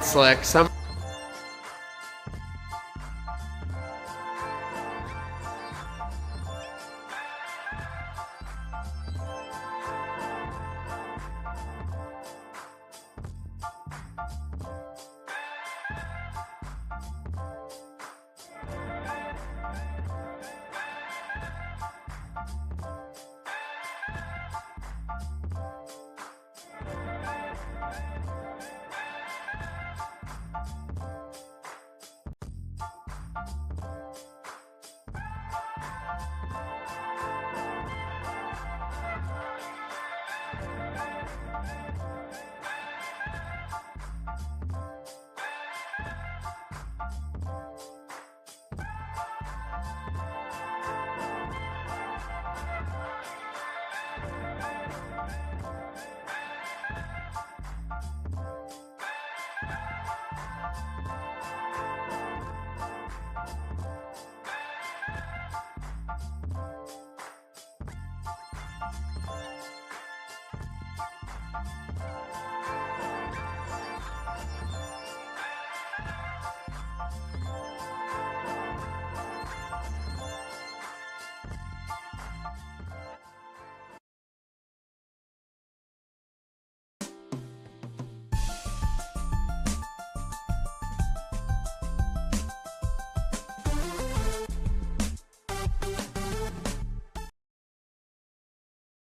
Slick.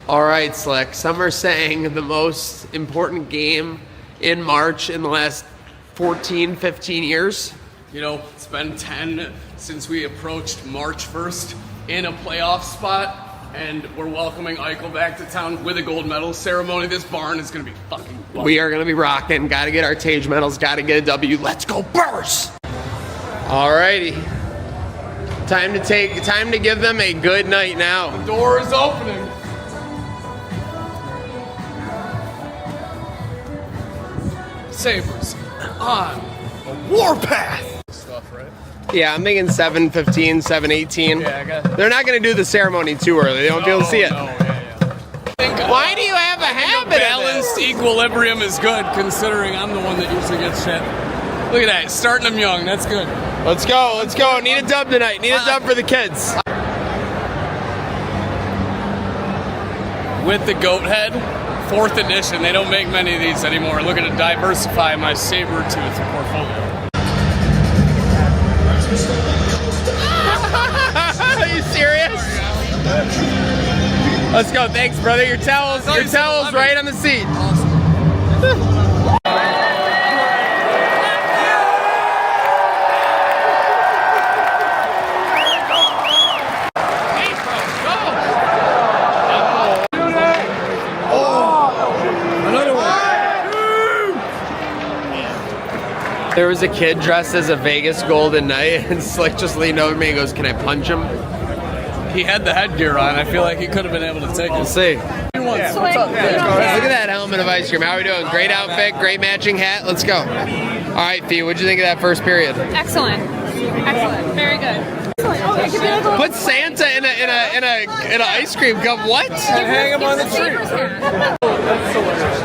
All right, Slick. Some are saying the most important game in March in the last 14, 15 years. You know, it's been 10 since we approached March 1st in a playoff spot, and we're welcoming Eichel back to town with a gold medal ceremony. This barn is going to be fucking fun. We are going to be rocking. Got to get our Tage medals. Got to get a W. Let's go Burrs! All righty. Time to give them a good night now. The door is opening. Sabres on a warpath. Stuff, right? Yeah, I'm thinking 7:15, 7:18. Yeah, I got. They're not going to do the ceremony too early. They won't be able to see it. No, yeah. Why do you have a habit? Balanced equilibrium is good, considering I'm the one that usually gets shit. Look at that, starting them young. That's good. Let's go. Let's go. Need a dub tonight. Need a dub for the kids. With the goat head. 4th edition. They don't make many of these anymore. Looking to diversify my saber tooth portfolio. Are you serious? Let's go. Thanks, brother. Your towel's right on the seat. There was a kid dressed as a Vegas Golden Knight, and Slick just leaned over me and goes, "Can I punch him?" He had the headgear on. I feel like he could have been able to take it. We'll see. Yeah. Look at that helmet of ice cream. How are we doing? Great outfit, great matching hat. Let's go. All right, Fee, what'd you think of that first period? Excellent. Excellent. Very good. Excellent. Oh, it could be like a Put Santa in a ice cream cup. What? Hang him on the tree. That's hilarious.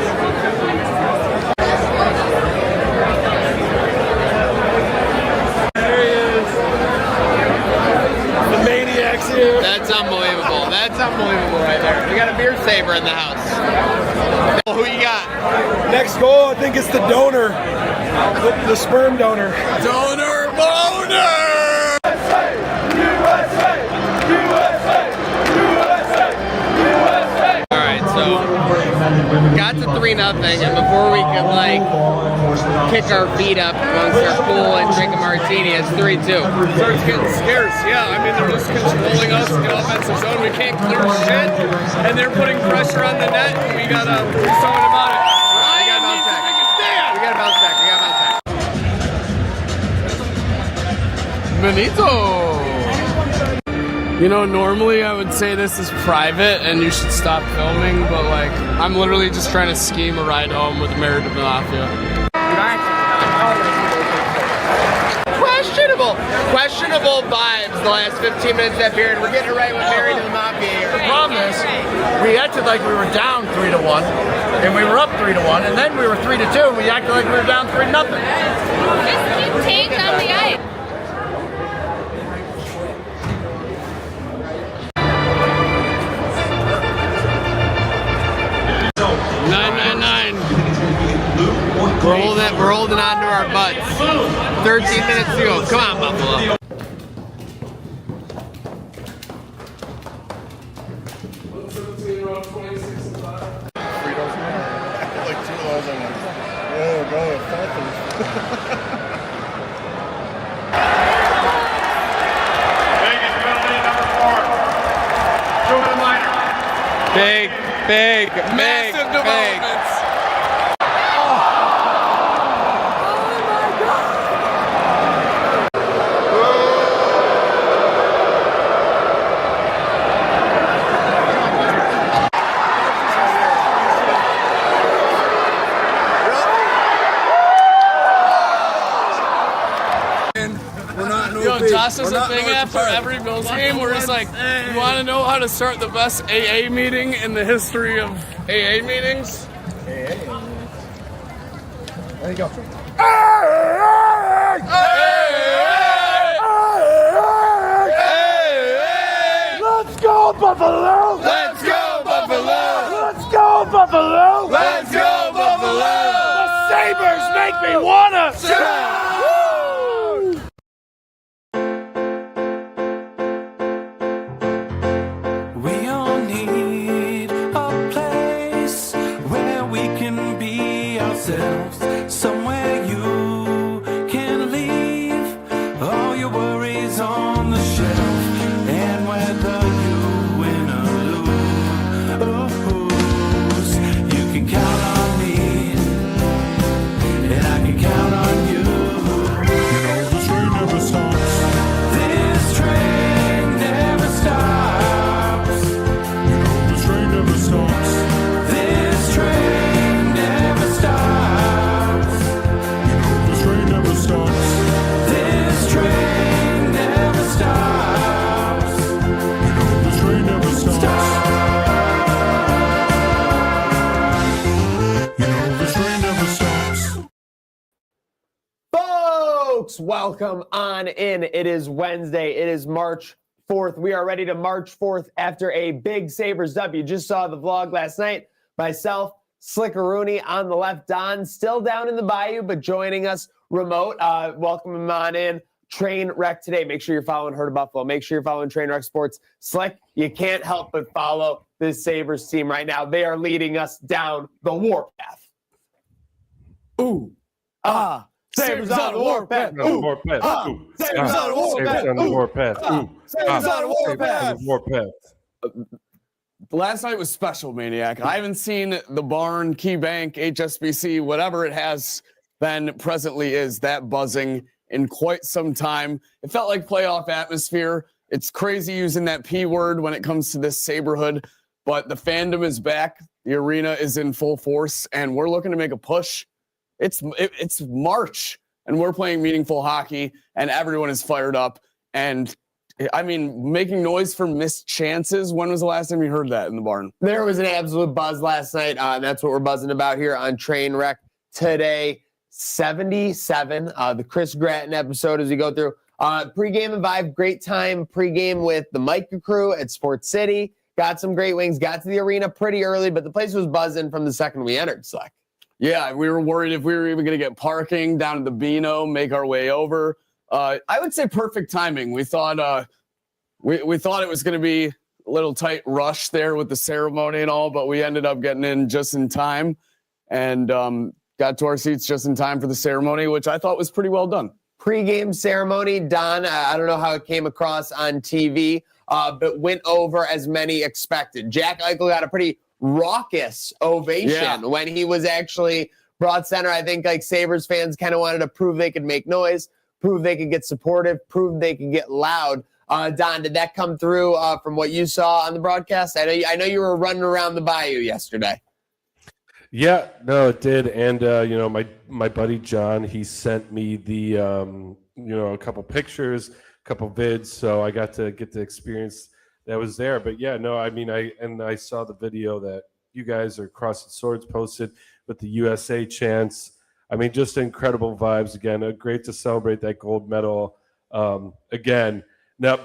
That's unbelievable. That's unbelievable right there. We got a beer saver in the house. Who you got? Next goal, I think it's the donor. The sperm donor. Donor boner! USA! USA! USA! USA! USA! Alright, so got to 3-0, and before we could kick our feet up amongst our pool and drink a martini, it's 3-2. Starts getting scarce, yeah. I mean, they're just controlling us in the offensive zone. We can't clear shit, and they're putting pressure on the net. We gotta do something about it. We gotta bounce back. We gotta bounce back. Benito! You know, normally I would say this is private and you should stop filming, but I'm literally just trying to scheme a ride home with the Mayor de Mafia. questionable vibes the last 15 minutes of that period. We're getting it right with Mary to the Mafia here. The problem is, we acted like we were down 3-1, and we were up 3-1, and then we were 3-2, and we acted like we were down 3-0. Just keep tape on the ice. We're holding on to our butts. 13 minutes to go. Come on, Buffalo. Big, Massive developments. Josh does a thing after every Bills game where it's like, you want to know how to start the best AA meeting in the history of AA meetings? There you go. Let's go, Buffalo! Let's go, Buffalo! Let's go, Buffalo! Let's go, Buffalo! The Sabres make me wanna shout! We all need a place where we can be ourselves, somewhere you can leave all your worries on the shelf, and whether you win or lose, you can count on me, and I can count on you. You know the train never stops. This train never stops. This train never stops. This train never stops. This train never stops. This train never stops. This train never stops. This train never stops. Folks, welcome on in. It is Wednesday. It is March 4th. We are ready to March 4th after a big Sabres W. Just saw the vlog last night. Myself, Slickaroony on the left, Don still down in the bayou, but joining us remote. Welcome him on in. Trainwreck today. Make sure you're following Herd of Buffalo. Make sure you're following Trainwreck Sports. Slick, you can't help but follow this Sabres team right now. They are leading us down the warpath. Ooh, ah. Sabres on the warpath. Ooh, ah. Sabres on the warpath. Sabres on the warpath. Ooh, Sabres on the warpath. on the warpath. Last night was special, Maniac. I haven't seen the barn, Key Bank, HSBC, whatever it has been presently is that buzzing in quite some time. It felt like playoff atmosphere. It's crazy using that P word when it comes to this Saberhood, but the fandom is back. The arena is in full force, and we're looking to make a push. It's March, and we're playing meaningful hockey, and everyone is fired up. And I mean, making noise for missed chances. When was the last time you heard that in the barn? There was an absolute buzz last night. That's what we're buzzing about here on Trainwreck today. 77, the Chris Gratton episode as we go through. Pre-game and vibe, great time. Pre-game with the Micah crew at Sports City. Got some great wings. Got to the arena pretty early, but the place was buzzing from the second we entered, Slack. Yeah, we were worried if we were even going to get parking down at the Beano, make our way over. I would say perfect timing. We thought we thought it was going to be a little tight rush there with the ceremony and all, but we ended up getting in just in time and got to our seats just in time for the ceremony, which I thought was pretty well done. Pre-game ceremony, Don, I don't know how it came across on TV, but went over as many expected. Jack Eichel got a pretty raucous ovation when he was actually brought center. I think like Sabres fans kind of wanted to prove they could make noise, prove they could get supportive, prove they could get loud. Don, did that come through from what you saw on the broadcast? I know you were running around the bayou yesterday. Yeah, no, it did. And, my buddy John, he sent me the, a couple pictures couple vids, so I got to get the experience that was there. But yeah, no, I mean, I saw the video that you guys are Crossing Swords posted with the USA chants. I mean, just incredible vibes again. Great to celebrate that gold medal again. Now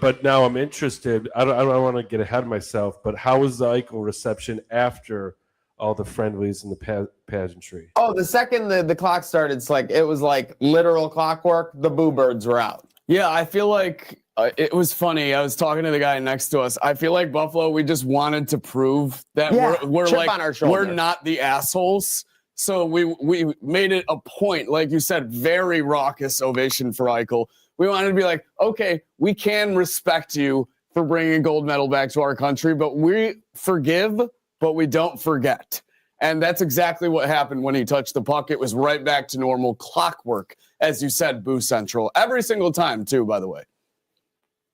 I'm interested. I don't want to get ahead of myself, but how was the Eichel reception after all the friendlies and the pageantry? Oh, the second the clock started, it was like literal clockwork. The Boo Birds were out. Yeah, I feel like it was funny. I was talking to the guy next to us. I feel like Buffalo, we just wanted to prove that we're chip like on our shoulder. we're not the assholes. So we made it a point, like you said, very raucous ovation for Eichel. We wanted to be like, okay, we can respect you for bringing a gold medal back to our country, but we forgive, but we don't forget. And that's exactly what happened when he touched the puck. It was right back to normal clockwork, as you said, Boo Central. Every single time, too, by the way.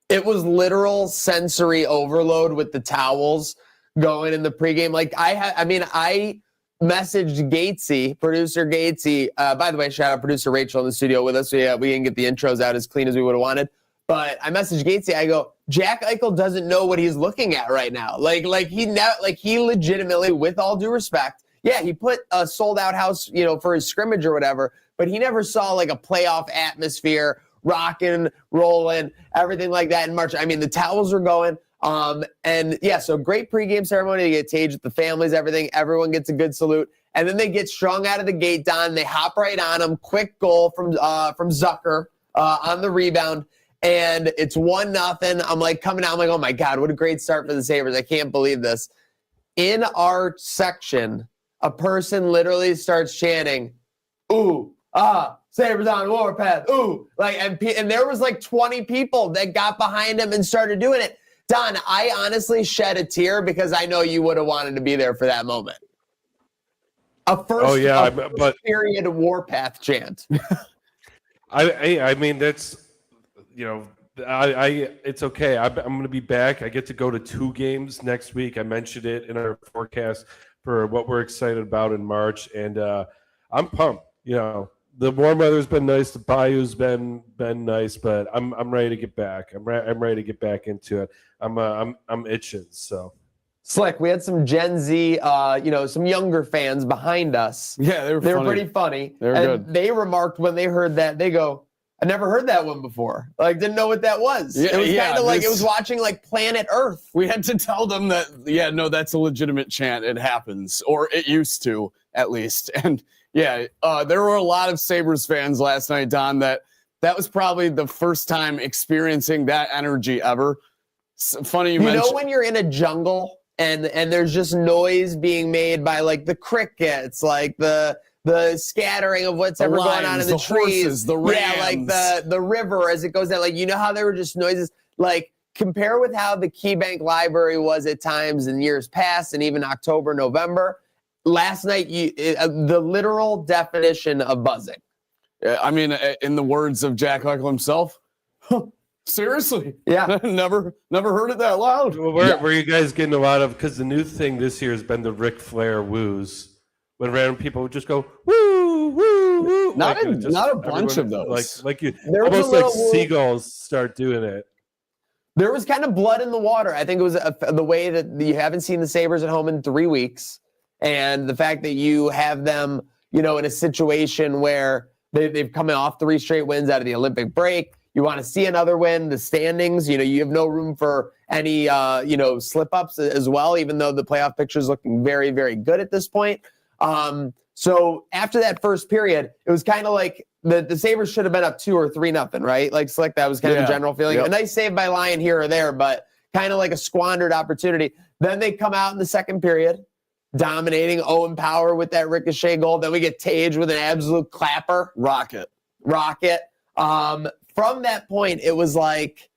It was literal sensory overload with the towels going in the pregame. I messaged Gatesy, producer Gatesy. By the way, shout out producer Rachel in the studio with us. So we didn't get the intros out as clean as we would have wanted. But I messaged Gatesy. I go, Jack Eichel doesn't know what he's looking at right now. He legitimately, with all due respect, he put a sold out house, for his scrimmage or whatever. But he never saw like a playoff atmosphere, rocking, rolling, everything like that in March. I mean, the towels were going. So great pregame ceremony. They get Tage with the families, everything. Everyone gets a good salute. And then they get strung out of the gate, Don. They hop right on him. Quick goal from Zucker on the rebound. And it's 1-0. I'm like coming out. I'm like, oh my God, what a great start for the Sabres. I can't believe this. In our section, a person literally starts chanting, ooh, Sabres on Warpath, ooh. And there was like 20 people that got behind him and started doing it. Don, I honestly shed a tear because I know you would have wanted to be there for that moment. A first period Warpath chant. I mean, that's, it's okay. I'm going to be back. I get to go to 2 games next week. I mentioned it in our forecast for what we're excited about in March, and I'm pumped. The warm weather's been nice. The bayou's been nice, but I'm ready to get back. I'm ready to get back into it. I'm itching. So Slick, we had some Gen Z, some younger fans behind us. Yeah, they were pretty funny. They were good. They remarked when they heard that, they go, I never heard that one before. Didn't know what that was. Yeah, it was kind of like it was watching Planet Earth. We had to tell them that, that's a legitimate chant. It happens, or it used to, at least. And there were a lot of Sabres fans last night, Don, that was probably the first time experiencing that energy ever. Funny you mentioned. When you're in a jungle and there's just noise being made by the crickets, the scattering of what's ever going on in the trees, horses, the rams. The river as it goes down. How there were just noises. Compare with how the KeyBank Library was at times in years past, and even October, November. Last night, the literal definition of buzzing. I mean, in the words of Jack Eichel himself, seriously, never heard it that loud. Well, were you guys getting a lot of? Because the new thing this year has been the Ric Flair woos. When random people would just go woo woo woo, not a bunch of those. Almost like seagulls start doing it. There was kind of blood in the water. I think it was the way that you haven't seen the Sabres at home in 3 weeks, and the fact that you have them, in a situation where they've come off 3 straight wins out of the Olympic break. You want to see another win. The standings, you have no room for any, slip ups as well. Even though the playoff picture is looking very, very good at this point. So after that first period, it was kind of like the Sabres should have been up 2 or 3-0, right? Slick, that was kind of the general feeling. Yep. A nice save by Lyon here or there, but kind of like a squandered opportunity. Then they come out in the second period, dominating Owen Power with that ricochet goal. Then we get Tage with an absolute clapper. Rocket. From that point, it was like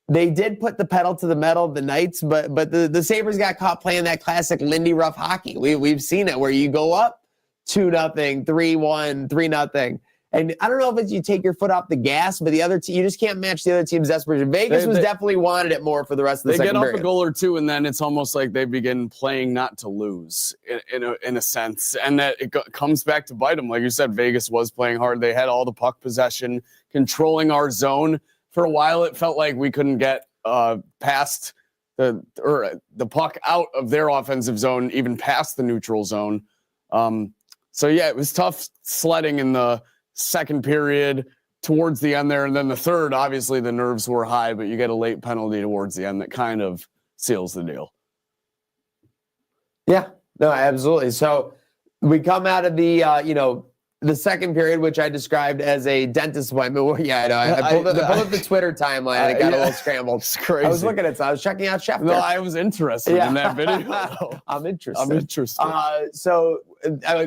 they did put the pedal to the metal, the Knights, but the Sabres got caught playing that classic Lindy Ruff hockey. We've seen it where you go up 2-0, 3-1, 3-0. And I don't know if it's you take your foot off the gas, but the other team, you just can't match the other team's desperation. Vegas was definitely wanted it more for the rest of the second period. They get up a goal or two, and then it's almost like they begin playing not to lose in a sense. And that it comes back to bite them. Like you said, Vegas was playing hard. They had all the puck possession, controlling our zone for a while it felt like we couldn't get past the puck out of their offensive zone, even past the neutral zone. So yeah, it was tough sledding in the second period towards the end there. And then the third, obviously the nerves were high, but you get a late penalty towards the end that kind of seals the deal. Yeah, no, absolutely. So we come out of the, the second period, which I described as a dentist appointment. Well, yeah, I know. I pulled up the Twitter timeline and it got a little scrambled. It's crazy. I was looking at it. So I was checking out Chef. No, I was interested in that video. I'm interested. So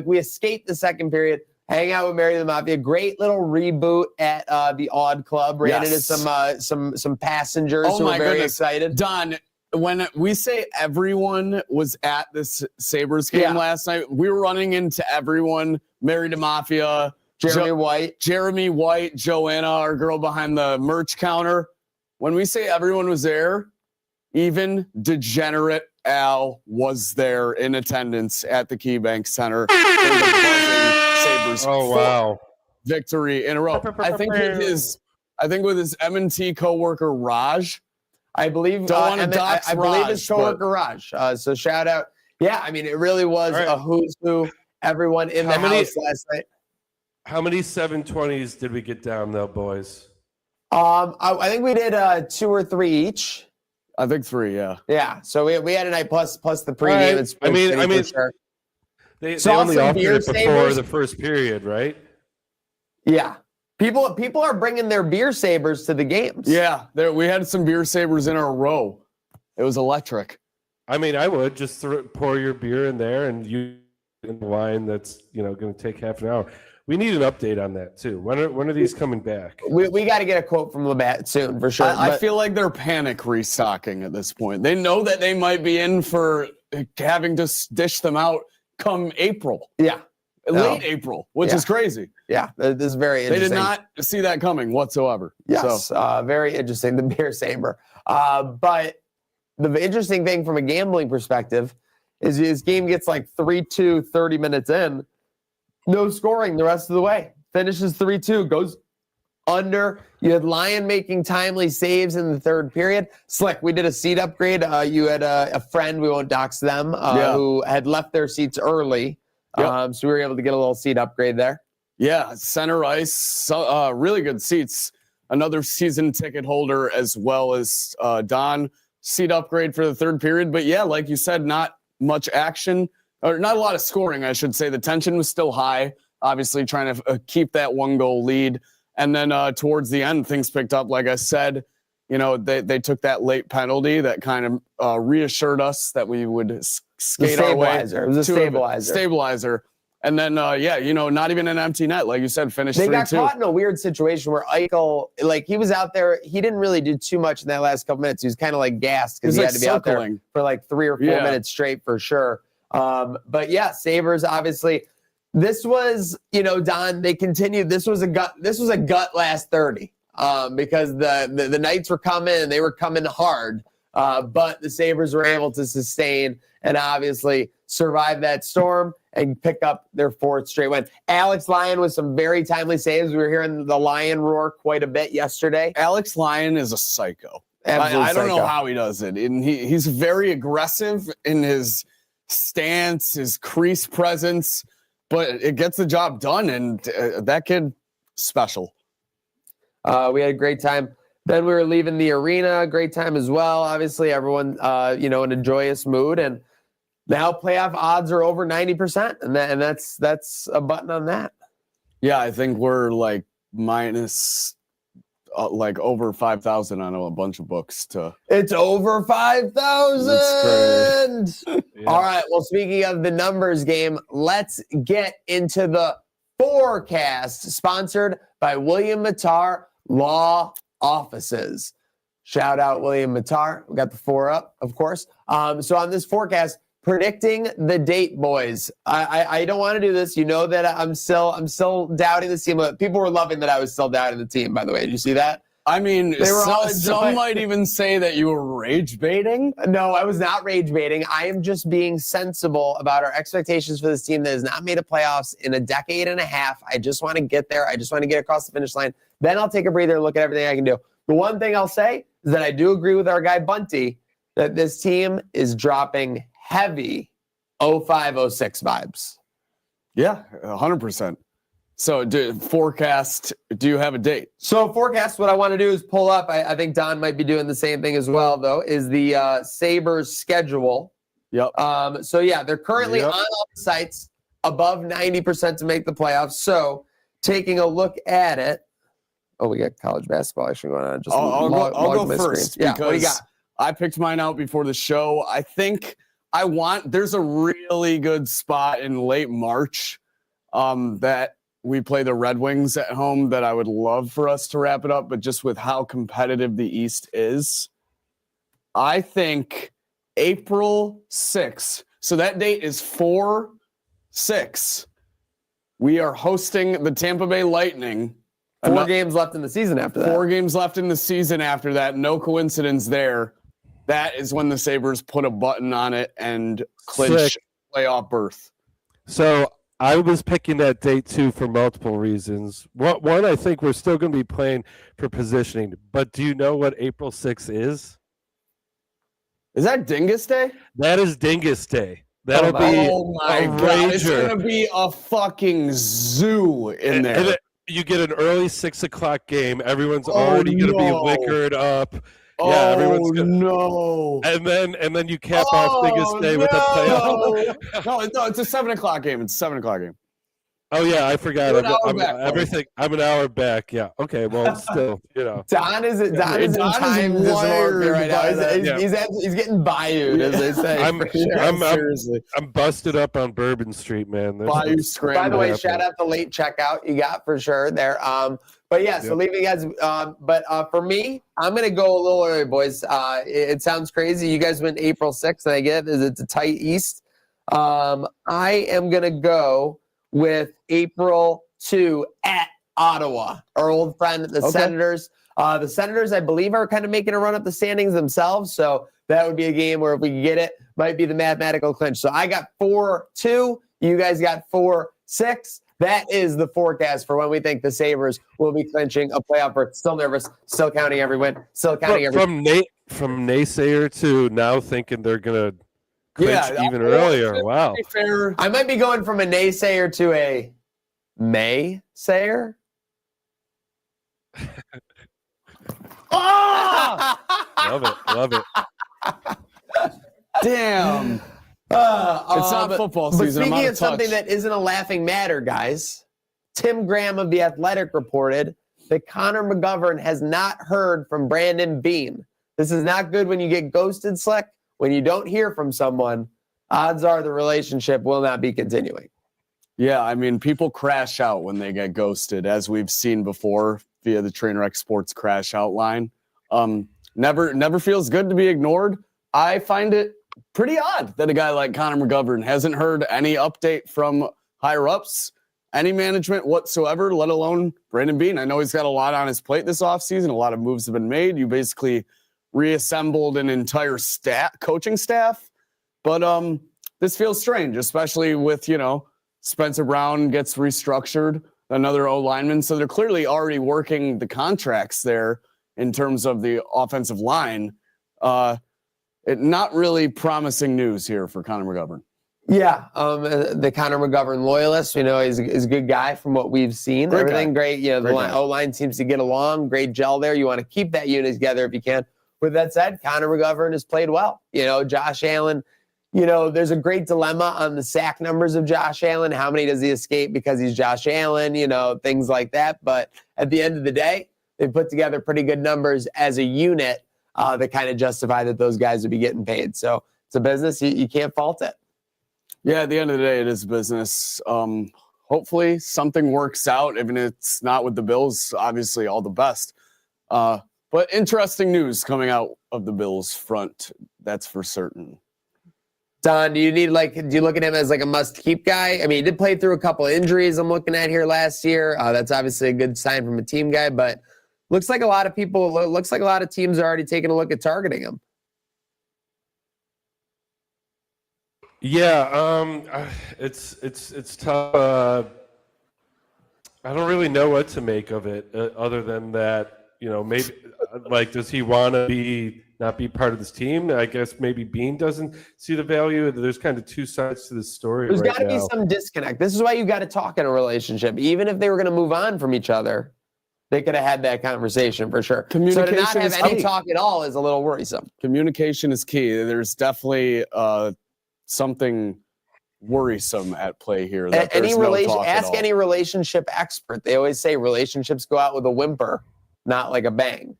We escaped the second period, hang out with Mary the Mafia. Great little reboot at the Odd Club. Ran into some passengers who were very excited. Don, when we say everyone was at this Sabres game last night, we were running into everyone. Mary the Mafia, Jeremy White, Joanna, our girl behind the merch counter. When we say everyone was there, even degenerate Al was there in attendance at the KeyBank Center. Sabres victory in a row. I think with his M&T coworker Raj. I believe I believe his coworker Raj. So shout out. Yeah, I mean it really was a who's who. Everyone in the house last night. How many 720s did we get down though, boys? I think we did 2 or 3 each. I think 3, yeah. Yeah. So we had a night plus the pregame. Right. I mean, sure. They only offered it before the first period, right? Yeah. People are bringing their beer sabers to the games. Yeah, we had some beer sabers in a row. It was electric. I mean, I would just pour your beer in there and you in the line that's going to take half an hour. We need an update on that too. When are these coming back? We got to get a quote from Labatt soon for sure. I feel like they're panic restocking at this point. They know that they might be in for having to dish them out come April. Yeah. Late April, which is crazy. Yeah, this is very interesting. They did not see that coming whatsoever. Yes, very interesting, the beer saber. But the interesting thing from a gambling perspective is his game gets like 3-2, 30 minutes in. No scoring the rest of the way. Finishes 3-2, goes under. You had Lyon making timely saves in the third period. Slick, we did a seat upgrade. You had a friend, we won't dox them, who had left their seats early. So we were able to get a little seat upgrade there. Yeah, center ice, really good seats. Another season ticket holder as well as Don. Seat upgrade for the third period. But yeah, like you said, not much action, or not a lot of scoring, I should say. The tension was still high, obviously trying to keep that 1-goal lead. And then towards the end, things picked up. Like I said, they took that late penalty that kind of reassured us that we would skate our way. It was a stabilizer. And then, not even an empty net. Like you said, finished 3-2. They got caught in a weird situation where Eichel, he was out there. He didn't really do too much in that last couple minutes. He was kind of like gassed because he had to be out there for like 3 or 4 minutes straight for sure. But yeah, Sabres, obviously. This was, Don, they continued. This was a gut last 30 because the Knights were coming and they were coming hard. But the Sabres were able to sustain and obviously survive that storm and pick up their 4th straight win. Alex Lyon with some very timely saves. We were hearing the Lion roar quite a bit yesterday. Alex Lyon is a psycho. I don't know how he does it. And he's very aggressive in his stance, his crease presence, but it gets the job done. And that kid, special. We had a great time. Then we were leaving the arena, great time as well. Obviously, everyone, in a joyous mood. And now playoff odds are over 90%, and that's a button on that. Yeah, I think we're like minus over 5,000 on a bunch of books. It's over 5,000. Yeah. All right. Well, speaking of the numbers game, let's get into the forecast, sponsored by William Mattar Law Offices. Shout out William Mattar. We got the 4 up, of course. So on this forecast, predicting the date, boys. I don't want to do this. You know that I'm still doubting the team. People were loving that I was still doubting the team, by the way. Did you see that? I mean, some might even say that you were rage baiting. No, I was not rage baiting. I am just being sensible about our expectations for this team that has not made a playoffs in a decade and a half. I just want to get there. I just want to get across the finish line. Then I'll take a breather, look at everything I can do. The one thing I'll say is that I do agree with our guy Bunty that this team is dropping heavy 05-06 vibes. Yeah, 100%. So, forecast, do you have a date? So forecast, what I want to do is pull up, I think Don might be doing the same thing as well, though, is the Sabres schedule. Yep. So, yeah, they're currently on all the sites above 90% to make the playoffs. So taking a look at it, we got college basketball actually going on. I'll go first Yeah, because what do you got? I picked mine out before the show. I think there's a really good spot in late March that we play the Red Wings at home that I would love for us to wrap it up, but just with how competitive the East is, I think April 6th. So that date is 4/6. We are hosting the Tampa Bay Lightning. 4 games left in the season after that. 4 games left in the season after that. No coincidence there. That is when the Sabres put a button on it and clinch playoff berth. So I was picking that date too for multiple reasons. One, I think we're still going to be playing for positioning. But do you know what April 6th is? Is that Dingus Day? That is Dingus Day. That'll be my God. It's going to be a fucking zoo in there. And you get an early 6 o'clock game. Everyone's already going to be liquored up. Yeah, everyone's gonna, no. And then you cap off Dingus Day with a playoff. No, it's a 7 o'clock game. It's a 7 o'clock game. Oh yeah, I forgot. I'm an hour back. Yeah. Okay. Well, still, Don is in time wired right now. He's getting bayoued, as they say. I'm busted up on Bourbon Street, man. Bayou scramble. By the way, shout out the late checkout you got for sure there. But yeah, so leaving you guys. But for me, I'm gonna go a little early, boys. It sounds crazy. You guys went April 6th, and I get it. It's a tight East. I am gonna go with April 2 at Ottawa, our old friend, the Senators. The Senators, I believe, are kind of making a run up the standings themselves. So that would be a game where if we can get it, might be the mathematical clinch. So I got 4-2. You guys got 4-6. That is the forecast for when we think the Sabres will be clinching a playoff berth. Still nervous, still counting every win, still counting every win. From naysayer to now thinking they're going to clinch even earlier. Wow. Fair. I might be going from a naysayer to a May-sayer. Love it. Damn. It's not football season. But speaking of something that isn't a laughing matter, guys, Tim Graham of The Athletic reported that Connor McGovern has not heard from Brandon Beam. This is not good when you get ghosted, Slick. When you don't hear from someone, odds are the relationship will not be continuing. Yeah, I mean, people crash out when they get ghosted, as we've seen before via the Trainwreck Sports crash out line. Never feels good to be ignored. I find it pretty odd that a guy like Connor McGovern hasn't heard any update from higher-ups, any management whatsoever, let alone Brandon Bean. I know he's got a lot on his plate this offseason. A lot of moves have been made. You basically reassembled an entire coaching staff. But this feels strange, especially with, Spencer Brown gets restructured, another O-lineman. So they're clearly already working the contracts there in terms of the offensive line. Not really promising news here for Connor McGovern. Yeah, the Connor McGovern loyalist, he's a good guy from what we've seen. Everything great. The O-line seems to get along. Great gel there. You want to keep that unit together if you can. With that said, Connor McGovern has played well. Josh Allen, there's a great dilemma on the sack numbers of Josh Allen. How many does he escape because he's Josh Allen? Things like that. But at the end of the day, they put together pretty good numbers as a unit that kind of justify that those guys would be getting paid. So it's a business. You can't fault it. Yeah, at the end of the day, it is business. Hopefully something works out. Even if it's not with the Bills, obviously all the best. But interesting news coming out of the Bills front. That's for certain. Don, do you look at him as like a must-keep guy? I mean, he did play through a couple of injuries I'm looking at here last year. That's obviously a good sign from a team guy, but looks like a lot of teams are already taking a look at targeting him. Yeah, it's tough. I don't really know what to make of it other than that maybe like, does he want to not be part of this team? I guess maybe Bean doesn't see the value. There's kind of two sides to this story. There's right got to be now. some disconnect. This is why you got to talk in a relationship. Even if they were going to move on from each other, they could have had that conversation for sure. So to not have any talk at all is a little worrisome. Communication is key. There's definitely something worrisome at play here. That Ask any relationship expert. They always say relationships go out with a whimper, not like a bang.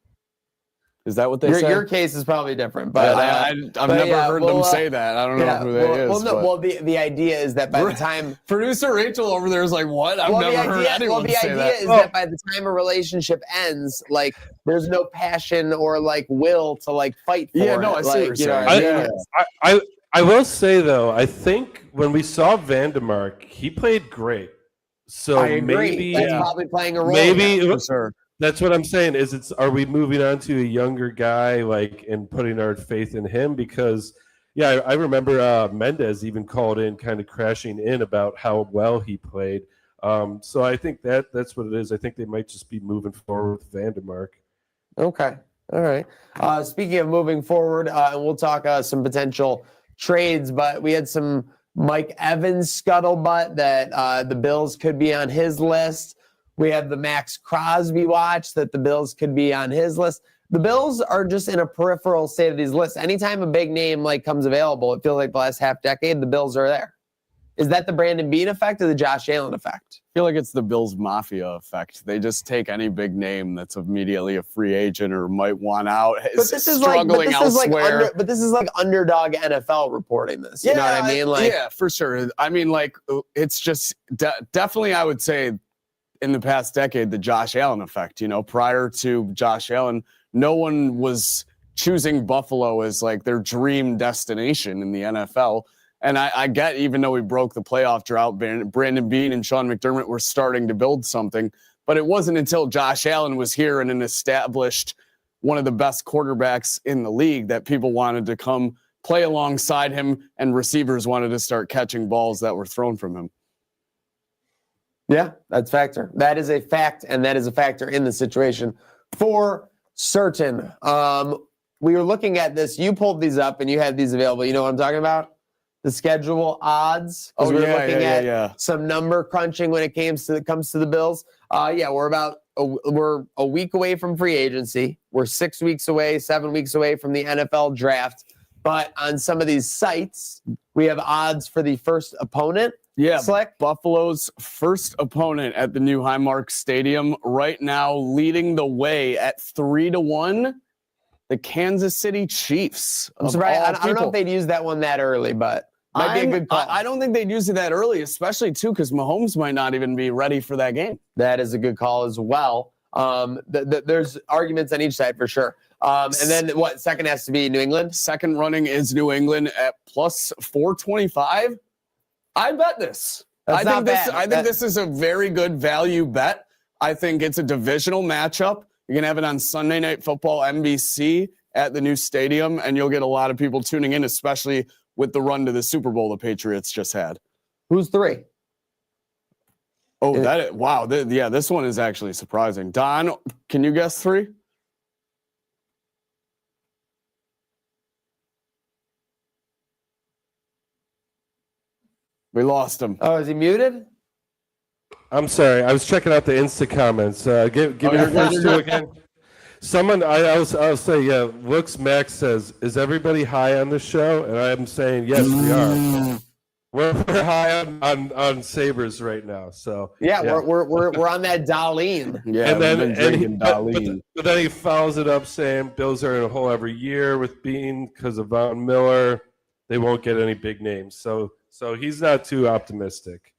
Is that what they say? Your case is probably different, but I've never heard them say that. I don't know who that is. The idea is that by the time producer Rachel over there is like, what? I've never heard anyone say that. The idea is that by the time a relationship ends, like there's no passion or like will to like fight for it. Yeah, no, I see what you're saying. I will say though, I think when we saw Vandermark, he played great. So I agree. maybe that's probably playing a role. Maybe for sure. That's what I'm saying. Are we moving on to a younger guy, like, and putting our faith in him? Because, yeah, I remember Mendez even called in, kind of crashing in about how well he played. So I think that's what it is. I think they might just be moving forward with Vandermark. Okay, all right. Speaking of moving forward, and we'll talk some potential trades, but we had some Mike Evans scuttlebutt that the Bills could be on his list. We have the Max Crosby watch that the Bills could be on his list. The Bills are just in a peripheral state of these lists. Anytime a big name like comes available, it feels like the last half decade, the Bills are there. Is that the Brandon Beane effect or the Josh Allen effect? I feel like it's the Bills Mafia effect. They just take any big name that's immediately a free agent or might want out. But this is elsewhere. But this is like underdog NFL reporting this. You know what I mean? Like, yeah, for sure. I mean, like, it's just definitely, I would say, in the past decade, the Josh Allen effect. Prior to Josh Allen, no one was choosing Buffalo as like their dream destination in the NFL. And I get, even though we broke the playoff drought, Brandon Beane and Sean McDermott were starting to build something. But it wasn't until Josh Allen was here and an established, one of the best quarterbacks in the league, that people wanted to come play alongside him and receivers wanted to start catching balls that were thrown from him. Yeah, that's a factor. That is a fact, and that is a factor in the situation for certain. We were looking at this. You pulled these up, and you had these available. You know what I'm talking about? The schedule odds. Oh, we're looking at some number crunching when it comes to the Bills. We're a week away from free agency. We're 6 weeks away, 7 weeks away from the NFL draft. But on some of these sites, we have odds for the first opponent. Yeah, Slick. Buffalo's first opponent at the new Highmark Stadium right now, leading the way at 3-1, the Kansas City Chiefs. I'm surprised. I don't know if they'd use that one that early, but might be a good call. I don't think they'd use it that early, especially too because Mahomes might not even be ready for that game. That is a good call as well. There's arguments on each side for sure. And then what? Second has to be New England. Second running is New England at plus 425. I bet this. I think this is a very good value bet. I think it's a divisional matchup. You're going to have it on Sunday Night Football, NBC, at the new stadium, and you'll get a lot of people tuning in, especially with the run to the Super Bowl the Patriots just had. Who's 3? Oh, wow. This one is actually surprising. Don, can you guess 3? We lost him. Oh, is he muted? I'm sorry. I was checking out the Insta comments. Give me your first two again. Someone, I'll say, yeah, Looks Max says, is everybody high on the show? And I'm saying, yes, we are. We're high on Sabres right now. So yeah. We're on that Darlene. Yeah, but then he follows it up saying Bills are in a hole every year with Bean because of Von Miller. They won't get any big names. So he's not too optimistic.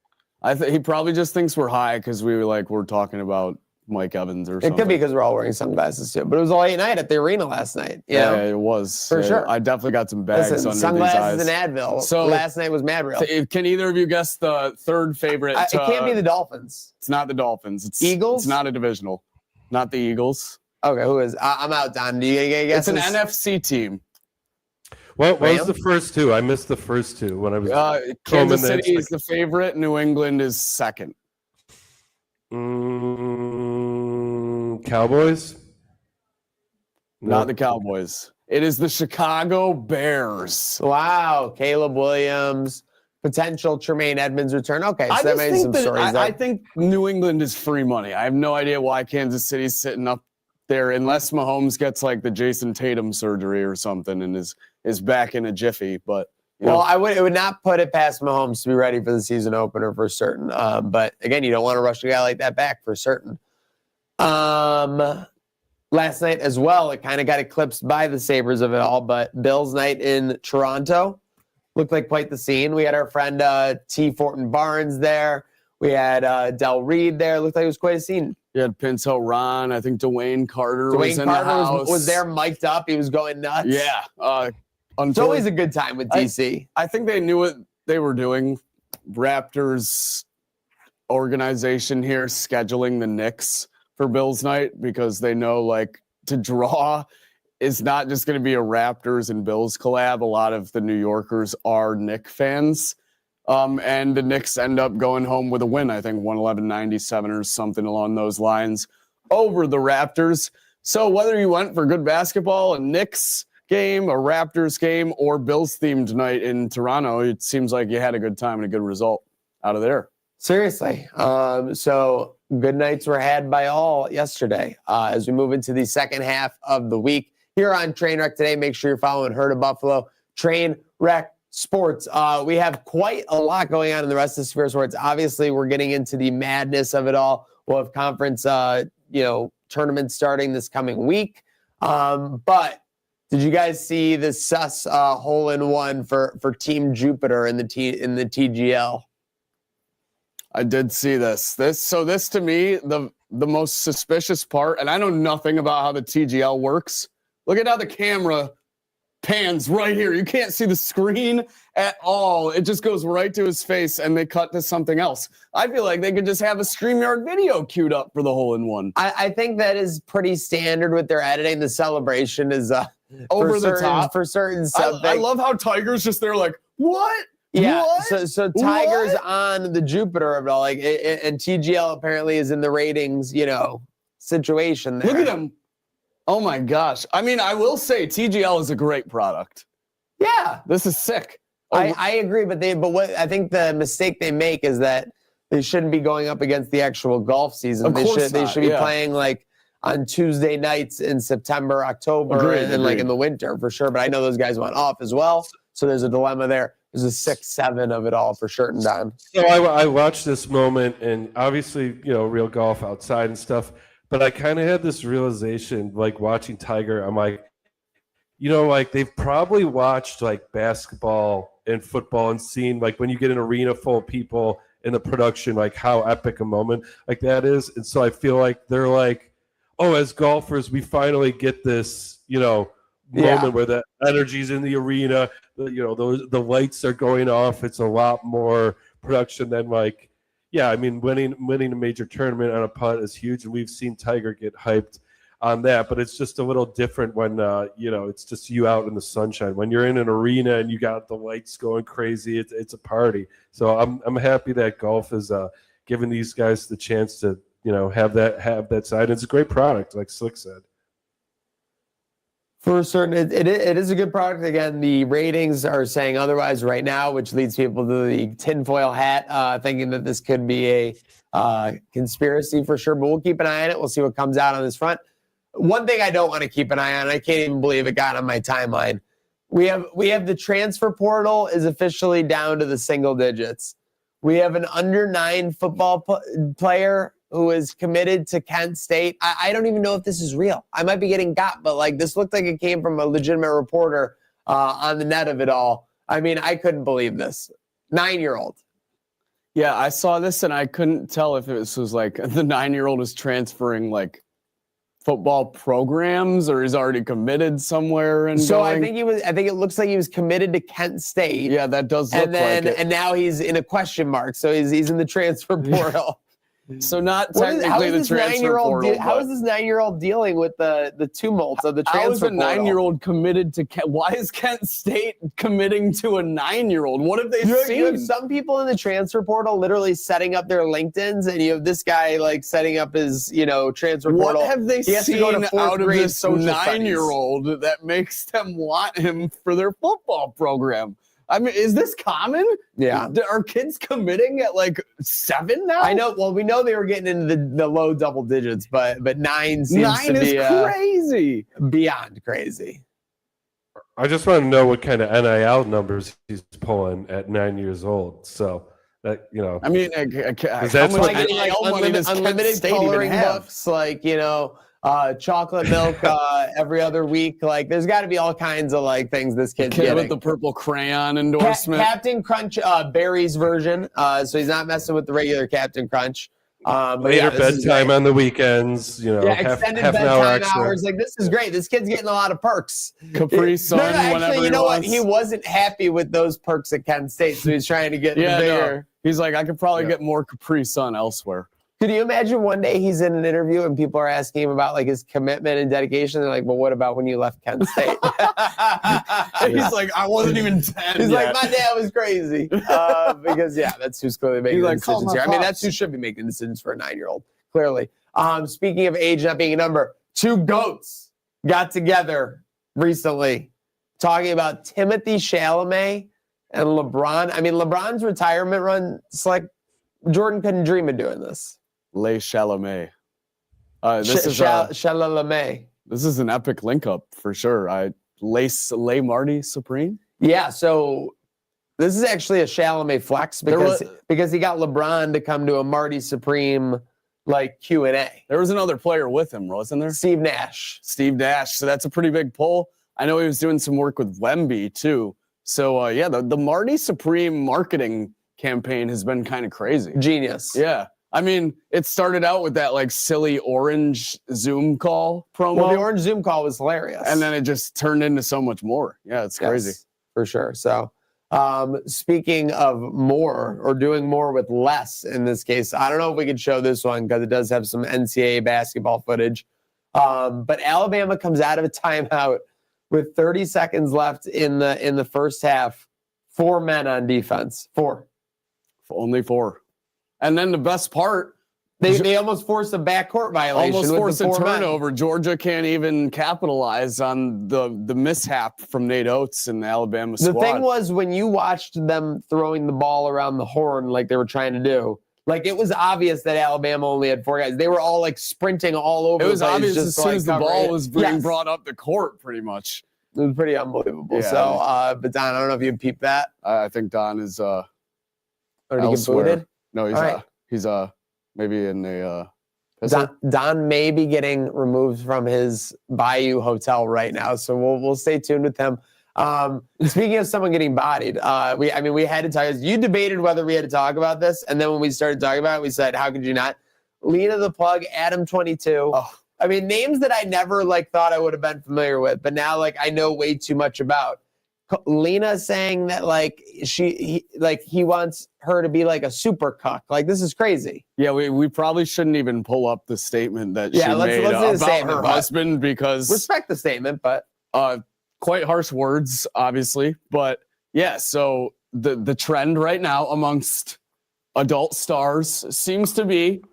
He probably just thinks we're high because we're talking about Mike Evans or something. It could be because we're all wearing sunglasses too. But it was a late night at the arena last night. Yeah, it was. For sure. I definitely got some bags under sunglasses these eyes. and Advil. So last night was Mad Real. Can either of you guess the third favorite? It can't be the Dolphins. It's not the Dolphins. It's Eagles? It's not a divisional. Not the Eagles. Okay, who is? I'm out, Don. Do you get a guess? It's an NFC team. What was the first two? I missed the first two when I was. Kansas City is the favorite. New England is second. Cowboys? Not the Cowboys. It is the Chicago Bears. Wow, Caleb Williams, potential Tremaine Edmonds return. Okay, so I that just made think some that stories there. I think New England is free money. I have no idea why Kansas City's sitting up there unless Mahomes gets like the Jason Tatum surgery or something and is back in a jiffy. But Well, it would not put it past Mahomes to be ready for the season opener for certain. But again, you don't want to rush a guy like that back for certain. Last night as well, it kind of got eclipsed by the Sabres of it all, but Bills night in Toronto looked like quite the scene. We had our friend T. Fortin Barnes there. We had Del Reed there. Looked like it was quite a scene. you had Pinto Ron. I think Dwayne Carter was in the house. Was there mic'd up. He was going nuts. Yeah. It's always a good time with DC. I think they knew what they were doing. Raptors organization here scheduling the Knicks for Bills night because they know like to draw is not just going to be a Raptors and Bills collab. A lot of the New Yorkers are Knick fans. And the Knicks end up going home with a win, I think 111-97 or something along those lines over the Raptors. So whether you went for good basketball, a Knicks game, a Raptors game, or Bills themed night in Toronto, it seems like you had a good time and a good result out of there. Seriously. So good nights were had by all yesterday. As we move into the second half of the week here on Trainwreck today, make sure you're following Herd of Buffalo, Trainwreck Sports. We have quite a lot going on in the rest of Sphere Sports. Obviously, we're getting into the madness of it all. We'll have conference, tournaments starting this coming week. But did you guys see the sus hole-in-one for Team Jupiter in the TGL? I did see this. This to me, the most suspicious part, and I know nothing about how the TGL works. Look at how the camera pans right here. You can't see the screen at all. It just goes right to his face and they cut to something else. I feel like they could just have a StreamYard video queued up for the hole-in-one. I think that is pretty standard with their editing. The celebration is over the top for certain stuff. I love how Tiger's just there like, what? Yeah, what? so Tiger's on the Jupiter of it all, and TGL apparently is in the ratings, situation there. Look at him. Oh my gosh. I mean, I will say TGL is a great product. Yeah. This is sick. I agree, but what I think the mistake they make is that they shouldn't be going up against the actual golf season. They should be playing like on Tuesday nights in September, October, and like in the winter for sure. But I know those guys went off as well. So there's a dilemma there. There's a 6-7 of it all for certain, Don. So I watched this moment, and obviously, real golf outside and stuff. But I kind of had this realization, like watching Tiger. I'm like, they've probably watched like basketball and football and seen like when you get an arena full of people in the production, like how epic a moment like that is. And so I feel like they're like, oh, as golfers, we finally get this, moment where the energy's in the arena. The lights are going off. It's a lot more production than like. Yeah, I mean, winning a major tournament on a putt is huge, and we've seen Tiger get hyped on that. But it's just a little different when it's just you out in the sunshine. When you're in an arena and you got the lights going crazy, it's a party. So I'm happy that golf is giving these guys the chance to have that side. It's a great product, like Slick said. For certain, it is a good product. Again, the ratings are saying otherwise right now, which leads people to the tinfoil hat, thinking that this could be a conspiracy for sure. But we'll keep an eye on it. We'll see what comes out on this front. One thing I don't want to keep an eye on, I can't even believe it got on my timeline. We have the transfer portal is officially down to the single digits. We have an under-9 football player who is committed to Kent State. I don't even know if this is real. I might be getting got, but like this looked like it came from a legitimate reporter on the net of it all. I mean, I couldn't believe this. 9-year-old. Yeah, I saw this and I couldn't tell if this was like the 9-year-old is transferring like football programs or he's already committed somewhere. And so I think it looks like he was committed to Kent State. Yeah, that does look like it. And now he's in a question mark. So he's in the transfer portal. So not How technically is the this transfer 9-year-old? portal. How is this 9-year-old dealing with the tumult of the transfer How is a portal? 9-year-old committed to Kent? Why is Kent State committing to a 9-year-old? What have they You seen? have some people in the transfer portal literally setting up their LinkedIn's, and you have this guy like setting up his, transfer What portal. have they He has to go seen to fourth out of grade this social studies. 9-year-old that makes them want him for their football program? I mean, is this common? Yeah. Are kids committing at like 7 now? I know. Well, we know they were getting into the low double digits, but 9 seems 9 to is be crazy. beyond crazy. I just want to know what kind of NIL numbers he's pulling at 9 years old. So that I mean, how that's much what- NIL money does Kent unlimited State even coloring have? books, like chocolate milk every other week. Like, there's got to be all kinds of like things this kid's Kid getting. with the purple crayon endorsement. Captain Crunch, Barry's version. So he's not messing with the regular Captain Crunch. But later this is bedtime great. on the weekends, half extended an hour bedtime extra. hours. Like, this is great. This kid's getting a lot of perks. Capri Sun, No, actually, whenever you know he what? wants. He wasn't happy with those perks at Kent State, so he's trying to get the No. bigger. He's like, I could probably get more Capri Sun elsewhere. Could you imagine one day he's in an interview and people are asking him about like his commitment and dedication? They're like, "Well, what about when you left Kent State?" He's like, I wasn't even 10 He's yet. like, "My dad was crazy," because that's who's clearly making He's the like, "Call decisions my here. I mean, pops." that's who should be making decisions for a 9-year-old. Clearly. Speaking of age not being a number, 2 GOATs got together recently talking about Timothy Chalamet and LeBron. I mean, LeBron's retirement run, it's like Jordan couldn't dream of doing this. Les Chalamet. Chalamet. This is an epic link up for sure. Les Marty Supreme. Yeah, so this is actually a Chalamet flex because he got LeBron to come to a Marty Supreme like Q&A. There was another player with him, wasn't there? Steve Nash. Steve Nash. So that's a pretty big pull. I know he was doing some work with Wemby too. So the Marty Supreme marketing campaign has been kind of crazy. Genius. Yeah. I mean, it started out with that like silly orange Zoom call promo. Well, the orange Zoom call was hilarious. And then it just turned into so much more. Yeah, it's crazy. Yes, for sure. So speaking of more or doing more with less in this case, I don't know if we could show this one because it does have some NCAA basketball footage. But Alabama comes out of a timeout with 30 seconds left in the first half. 4 men on defense. 4. Only 4. And then the best part, they almost forced a backcourt violation. almost with forced the a 4 men. turnover. Georgia can't even capitalize on the mishap from Nate Oates and the Alabama squad. The thing was, when you watched them throwing the ball around the horn like they were trying to do, like it was obvious that Alabama only had 4 guys. They were all like sprinting all over. It was the place obvious just as to, soon like, as the cover ball it. was being Yes. brought up the court, pretty much. It was pretty unbelievable. Yeah. So, but Don, I don't know if you peeped that. I think Don is Or did he get elsewhere. booted? No, All right. he's maybe in a Don may be getting removed from his Bayou hotel right now, so we'll stay tuned with him. Speaking of someone getting bodied, we had to talk. You debated whether we had to talk about this, and then when we started talking about it, we said, "How could you not?" Lena the Plug, Adam 22. Oh. I mean, names that I never thought I would have been familiar with, but now I know way too much about. Lena saying that he wants her to be like a super cuck. Like, this is crazy. Yeah, we probably shouldn't even pull up the statement that Yeah, she let's made do the about statement, her but- husband because Respect the statement, but quite harsh words, obviously. But yeah, so the trend right now amongst adult stars seems to be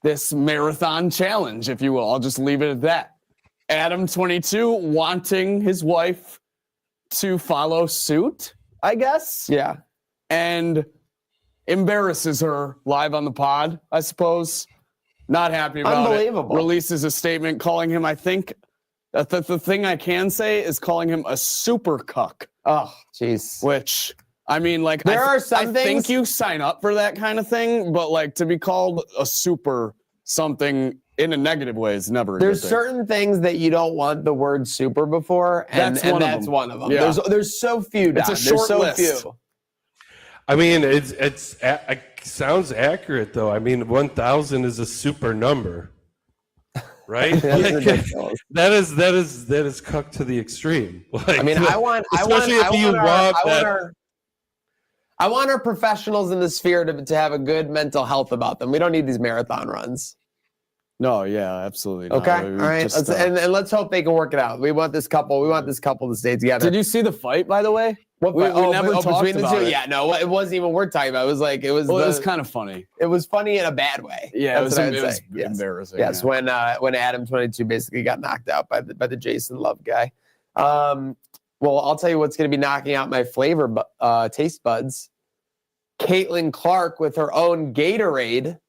this marathon challenge, if you will. I'll just leave it at that. Adam 22 wanting his wife to follow suit, I guess. yeah. And embarrasses her live on the pod, I suppose. Not happy about Unbelievable. it. Releases a statement calling him, I think, the thing I can say is calling him a super cuck, Oh, jeez. which, I mean, like, There are I some think things- you sign up for that kind of thing, but like to be called a super something in a negative way is never a There's good thing. certain things that you don't want the word super before, and That's one of that's them. one of them. Yeah. There's so few. It's a Don. short There's so list. few. I mean, it sounds accurate though. I mean, 1,000 is a super number, right? That's Like, ridiculous. that is cucked to the extreme. Like, I mean, I want especially if you want that. I want our professionals in the sphere to have a good mental health about them. We don't need these marathon runs. No, yeah, absolutely. Not. Okay, all We right. just, and let's hope they can work it out. We want this couple to stay together. Did you see the fight, by the way? What We fight? never talked between the about two? it. Yeah, no, it wasn't even worth talking about. It was like it was. Well, it was kind of funny. It was funny in a bad way. Yeah, That's what I'd it was say. Yes. embarrassing. Yes, yeah. when Adam 22 basically got knocked out by the Jason Love guy. Well, I'll tell you what's going to be knocking out my flavor taste buds. Caitlin Clark with her own Gatorade.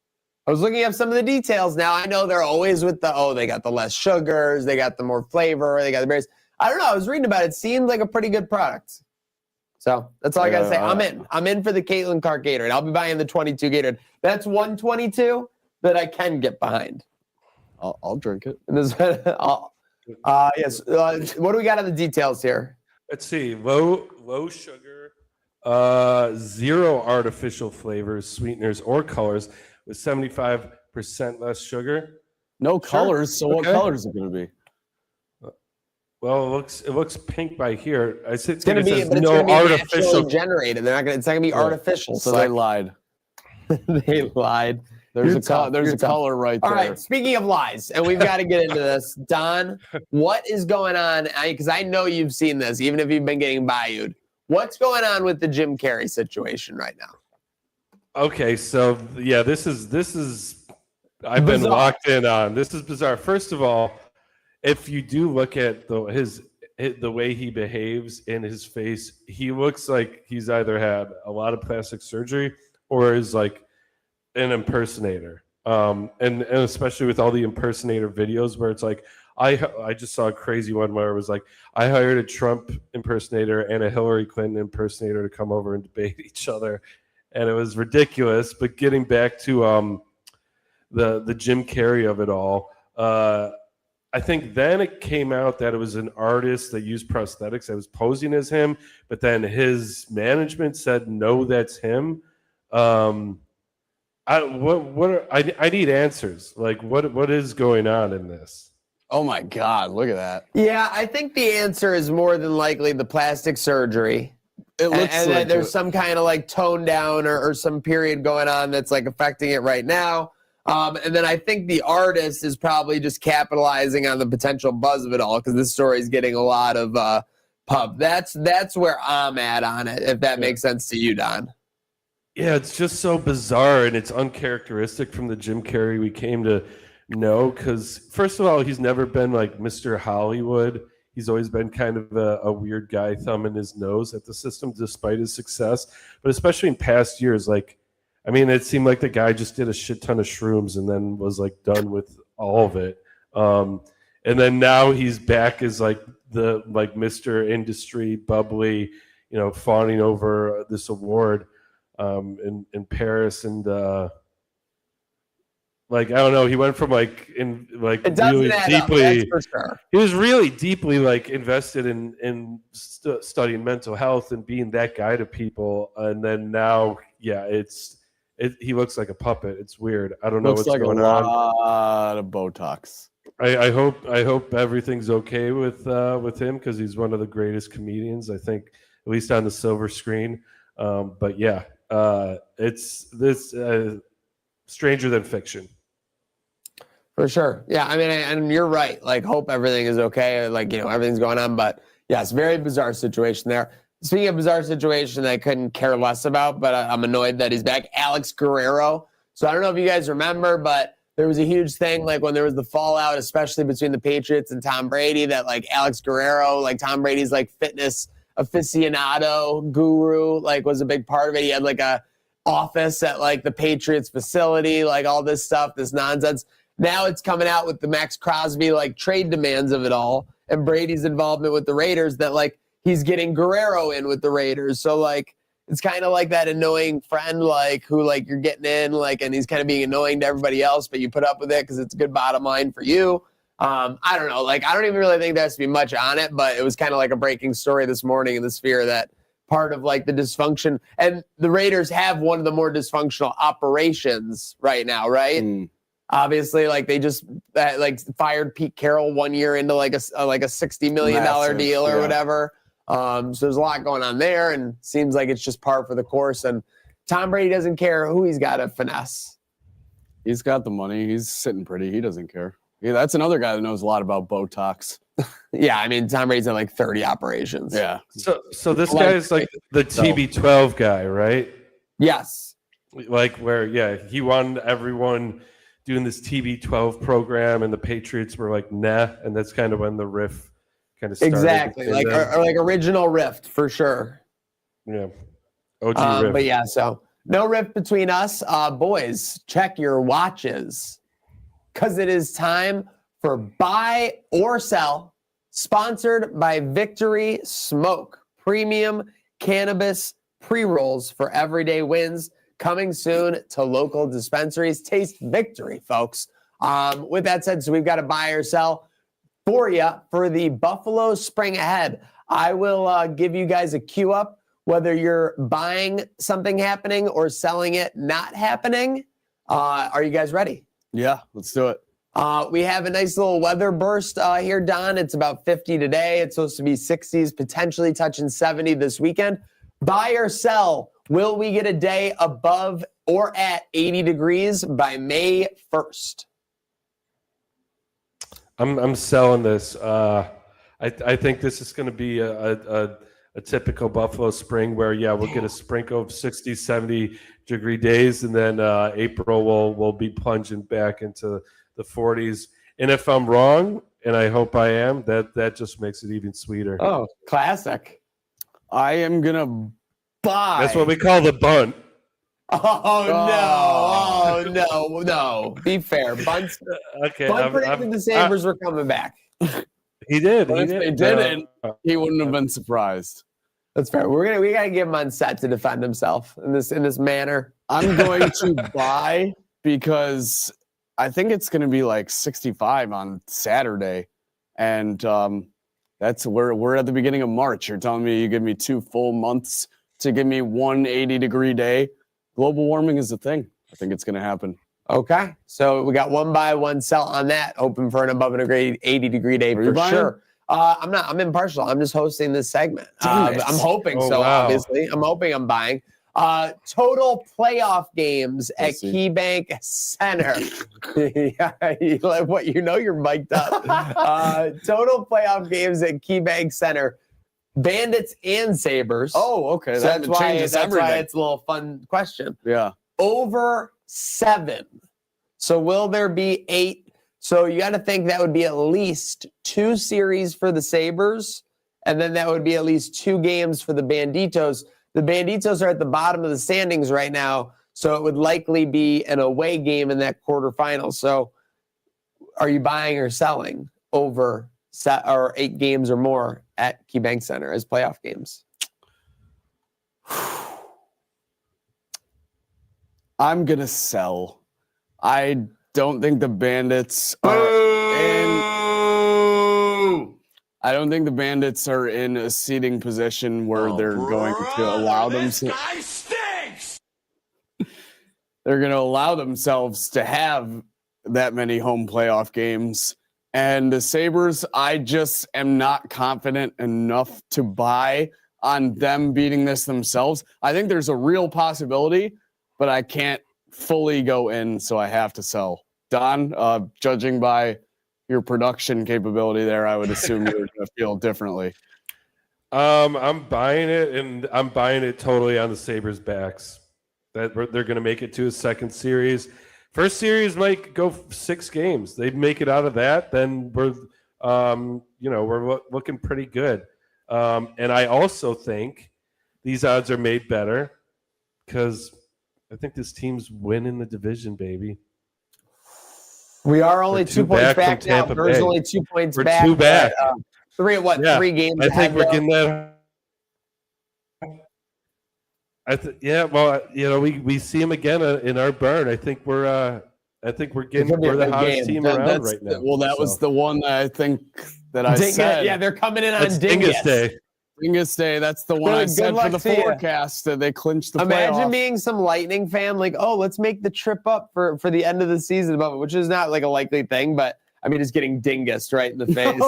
I was looking up some of the details. Now I know they're always with they got the less sugars, they got the more flavor, they got the berries. I don't know. I was reading about it. It seemed like a pretty good product. So that's all I gotta say. I'm in. I'm in for the Caitlin Clark Gatorade. I'll be buying the 22 Gatorade. That's 122 that I can get behind. I'll drink it. And this, yes. What do we got on the details here? Let's see. Low sugar, 0 artificial flavors, sweeteners, or colors, with 75% less sugar. No colors. So what Okay. colors are going to be? Well, it looks pink by here. It's going to be, but it's no going to be artificial. naturally generated. It's not going to be artificial. So they lied. They lied. There's You're a tough. color right All there. right. Speaking of lies, and we've got to get into this, Don. What is going on? Because I know you've seen this, even if you've been getting bayoued. What's going on with the Jim Carrey situation right now? Okay, so yeah, this is I've been Bizarre. locked in on. This is bizarre. First of all, if you do look at the way he behaves in his face, he looks like he's either had a lot of plastic surgery or is like an impersonator. And especially with all the impersonator videos where it's like, I just saw a crazy one where it was like, I hired a Trump impersonator and a Hillary Clinton impersonator to come over and debate each other. And it was ridiculous. But getting back to the Jim Carrey of it all, I think then it came out that it was an artist that used prosthetics that was posing as him, but then his management said, no, that's him. I need answers. Like, what is going on in this? Oh my God! Look at that. Yeah, I think the answer is more than likely the plastic surgery. It looks and like then there's some kind of like tone down or some period going on that's like affecting it right now. And then I think the artist is probably just capitalizing on the potential buzz of it all because this story is getting a lot of pub. That's where I'm at on it, if that makes sense to you, Don. Yeah, it's just so bizarre and it's uncharacteristic from the Jim Carrey we came to know. Because first of all, he's never been like Mr. Hollywood. He's always been kind of a weird guy thumbing his nose at the system despite his success. But especially in past years, like, I mean, it seemed like the guy just did a shit ton of shrooms and then was like done with all of it. And then now he's back as like Mr. Industry, bubbly, fawning over this award in Paris. And I don't know, he went from really deeply. For sure. He was really deeply invested in studying mental health and being that guy to people. And then now, yeah, he looks like a puppet. It's weird. I don't know what's going on. Looks like a lot of Botox. I hope everything's okay with him because he's one of the greatest comedians, I think, at least on the silver screen. But yeah, it's this stranger than fiction. For sure. Yeah, I mean, and you're right. Like, hope everything is okay. Everything's going on. But yes, very bizarre situation there. Speaking of bizarre situation that I couldn't care less about, but I'm annoyed that he's back, Alex Guerrero. So I don't know if you guys remember, but there was a huge thing, when there was the fallout, especially between the Patriots and Tom Brady, that Alex Guerrero, Tom Brady's fitness aficionado guru, was a big part of it. He had a office at the Patriots facility, all this stuff, this nonsense. Now it's coming out with the Max Crosby trade demands of it all and Brady's involvement with the Raiders that he's getting Guerrero in with the Raiders. So it's kind of like that annoying friend who you're getting in and he's kind of being annoying to everybody else, but you put up with it because it's a good bottom line for you. I don't know. I don't even really think there has to be much on it, but it was kind of like a breaking story this morning in the sphere that part of the dysfunction, and the Raiders have one of the more dysfunctional operations right now, right? Obviously, they just fired Pete Carroll 1 year into a $60 million deal or whatever. So there's a lot going on there, and seems like it's just par for the course. And Tom Brady doesn't care who he's got to finesse. He's got the money. He's sitting pretty. He doesn't care. Yeah, that's another guy that knows a lot about Botox. Yeah, I mean, Tom Brady's had like 30 operations. Yeah. So this guy is like the TB12 guy, right? Yes. Like where, yeah, he wanted everyone doing this TB12 program, and the Patriots were like, nah, and that's kind of when the riff kind of started. Exactly, like original rift for sure. Yeah, OG riff. But yeah, so no rift between us, boys. Check your watches, because it is time for Buy or Sell, sponsored by Victory Smoke, premium cannabis pre-rolls for everyday wins. Coming soon to local dispensaries. Taste victory, folks. With that said, so we've got a buy or sell for you for the Buffalo Spring Ahead. I will give you guys a cue up, whether you're buying something happening or selling it not happening. Are you guys ready? Yeah, let's do it. We have a nice little weather burst here, Don. It's about 50 today. It's supposed to be 60s, potentially touching 70 this weekend. Buy or sell. Will we get a day above or at 80 degrees by May 1st? I'm selling this. I think this is going to be a typical Buffalo spring where, yeah, we'll get a sprinkle of 60, 70 degree days, and then April will be plunging back into the 40s. And if I'm wrong, and I hope I am, that just makes it even sweeter. Oh, classic. I am going to buy. That's what we call the bunt. Oh, no. Be fair. Bunt predicted the Sabres were coming back. He did. But if they didn't, he wouldn't have been surprised. That's fair. We gotta give him on set to defend himself in this manner. I'm going to buy because I think it's going to be like 65 on Saturday, and that's where we're at the beginning of March. You're telling me you give me 2 full months to give me 1 80-degree day. Global warming is a thing. I think it's going to happen. Okay. So we got 1 buy, 1 sell on that, hoping for an above and a grade 80-degree day for sure. I'm impartial. I'm just hosting this segment. I'm hoping wow. Obviously. I'm hoping I'm buying. Total playoff games at KeyBank Center. Yeah, what you're mic'd up. Total playoff games at KeyBank Center. Bandits and Sabres. Oh, okay. So that's why it's a little fun question. Yeah. Over 7. So will there be 8? So you got to think that would be at least 2 series for the Sabres, and then that would be at least 2 games for the Banditos. The Banditos are at the bottom of the standings right now, so it would likely be an away game in that quarterfinal. So are you buying or selling over 8 games or more at KeyBank Center as playoff games? I'm going to sell. I don't think the Bandits are I don't think the Bandits are in a seating position where they're going to allow themselves. This guy stinks! They're going to allow themselves to have that many home playoff games. And the Sabres, I just am not confident enough to buy on them beating this themselves. I think there's a real possibility, but I can't fully go in, so I have to sell. Don, judging by your production capability there, I would assume you're going to feel differently. I'm buying it, and I'm buying it totally on the Sabres' backs. That they're going to make it to a second series. First series might go 6 games. They make it out of that, then we're looking pretty good. And I also think these odds are made better because I think this team's winning the division, baby. We are only 2 points back now. There's only 2 points back. We're 2 back. 3 games. I think we're getting that. We see him again in our burn. I think we're the hottest team around right now. Well, that was the one that I think that I said. Yeah, they're coming in on Dingus Day. Dingus Day. That's the one I said for the forecast that they clinched the playoff. Imagine being some Lightning fan, like, oh, let's make the trip up for the end of the season above it, which is not like a likely thing, but I mean, just getting dingused right in the face.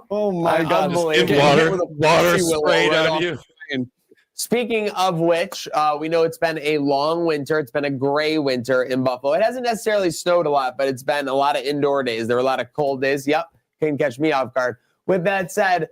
Oh my God! Unbelievable. Water sprayed on you. Speaking of which, we know it's been a long winter. It's been a gray winter in Buffalo. It hasn't necessarily snowed a lot, but it's been a lot of indoor days. There were a lot of cold days. Yep, couldn't catch me off guard. With that said,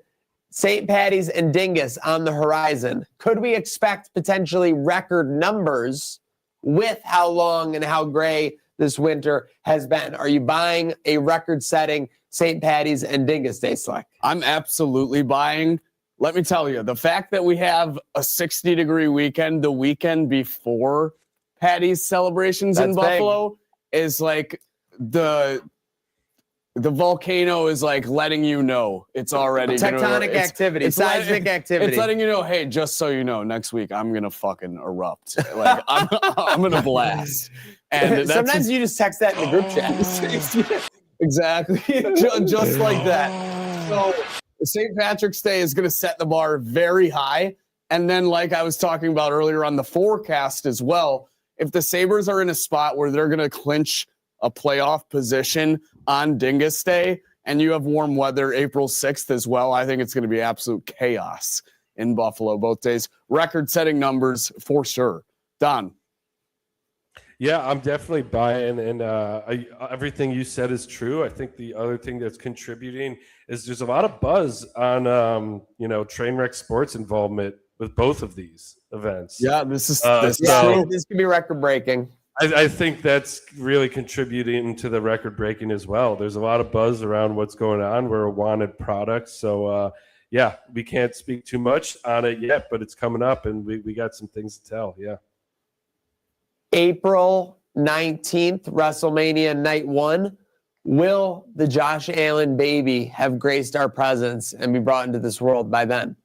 St. Patty's and Dingus on the horizon. Could we expect potentially record numbers with how long and how gray this winter has been? Are you buying a record-setting St. Patty's and Dingus Day, Slick? I'm absolutely buying. Let me tell you, the fact that we have a 60-degree weekend, the weekend before Patty's celebrations in Buffalo, is like the volcano is like letting you know it's already Tectonic activity, seismic activity. It's letting you know, hey, just so you know, next week I'm gonna fucking erupt. Like I'm gonna blast. And sometimes you just text that in the group chat. Exactly, just like that. So St. Patrick's Day is gonna set the bar very high. And then, like I was talking about earlier on the forecast as well, if the Sabres are in a spot where they're gonna clinch a playoff position on Dingus Day, and you have warm weather April 6th as well, I think it's going to be absolute chaos in Buffalo both days. Record-setting numbers for sure. Don. Yeah, I'm definitely buying, and everything you said is true. I think the other thing that's contributing is there's a lot of buzz on, Trainwreck Sports involvement with both of these events. Yeah, this could be record-breaking. I think that's really contributing to the record breaking as well. There's a lot of buzz around what's going on. We're a wanted product. So, we can't speak too much on it yet, but it's coming up and we got some things to tell. Yeah. April 19th, WrestleMania Night 1. Will the Josh Allen baby have graced our presence and be brought into this world by then?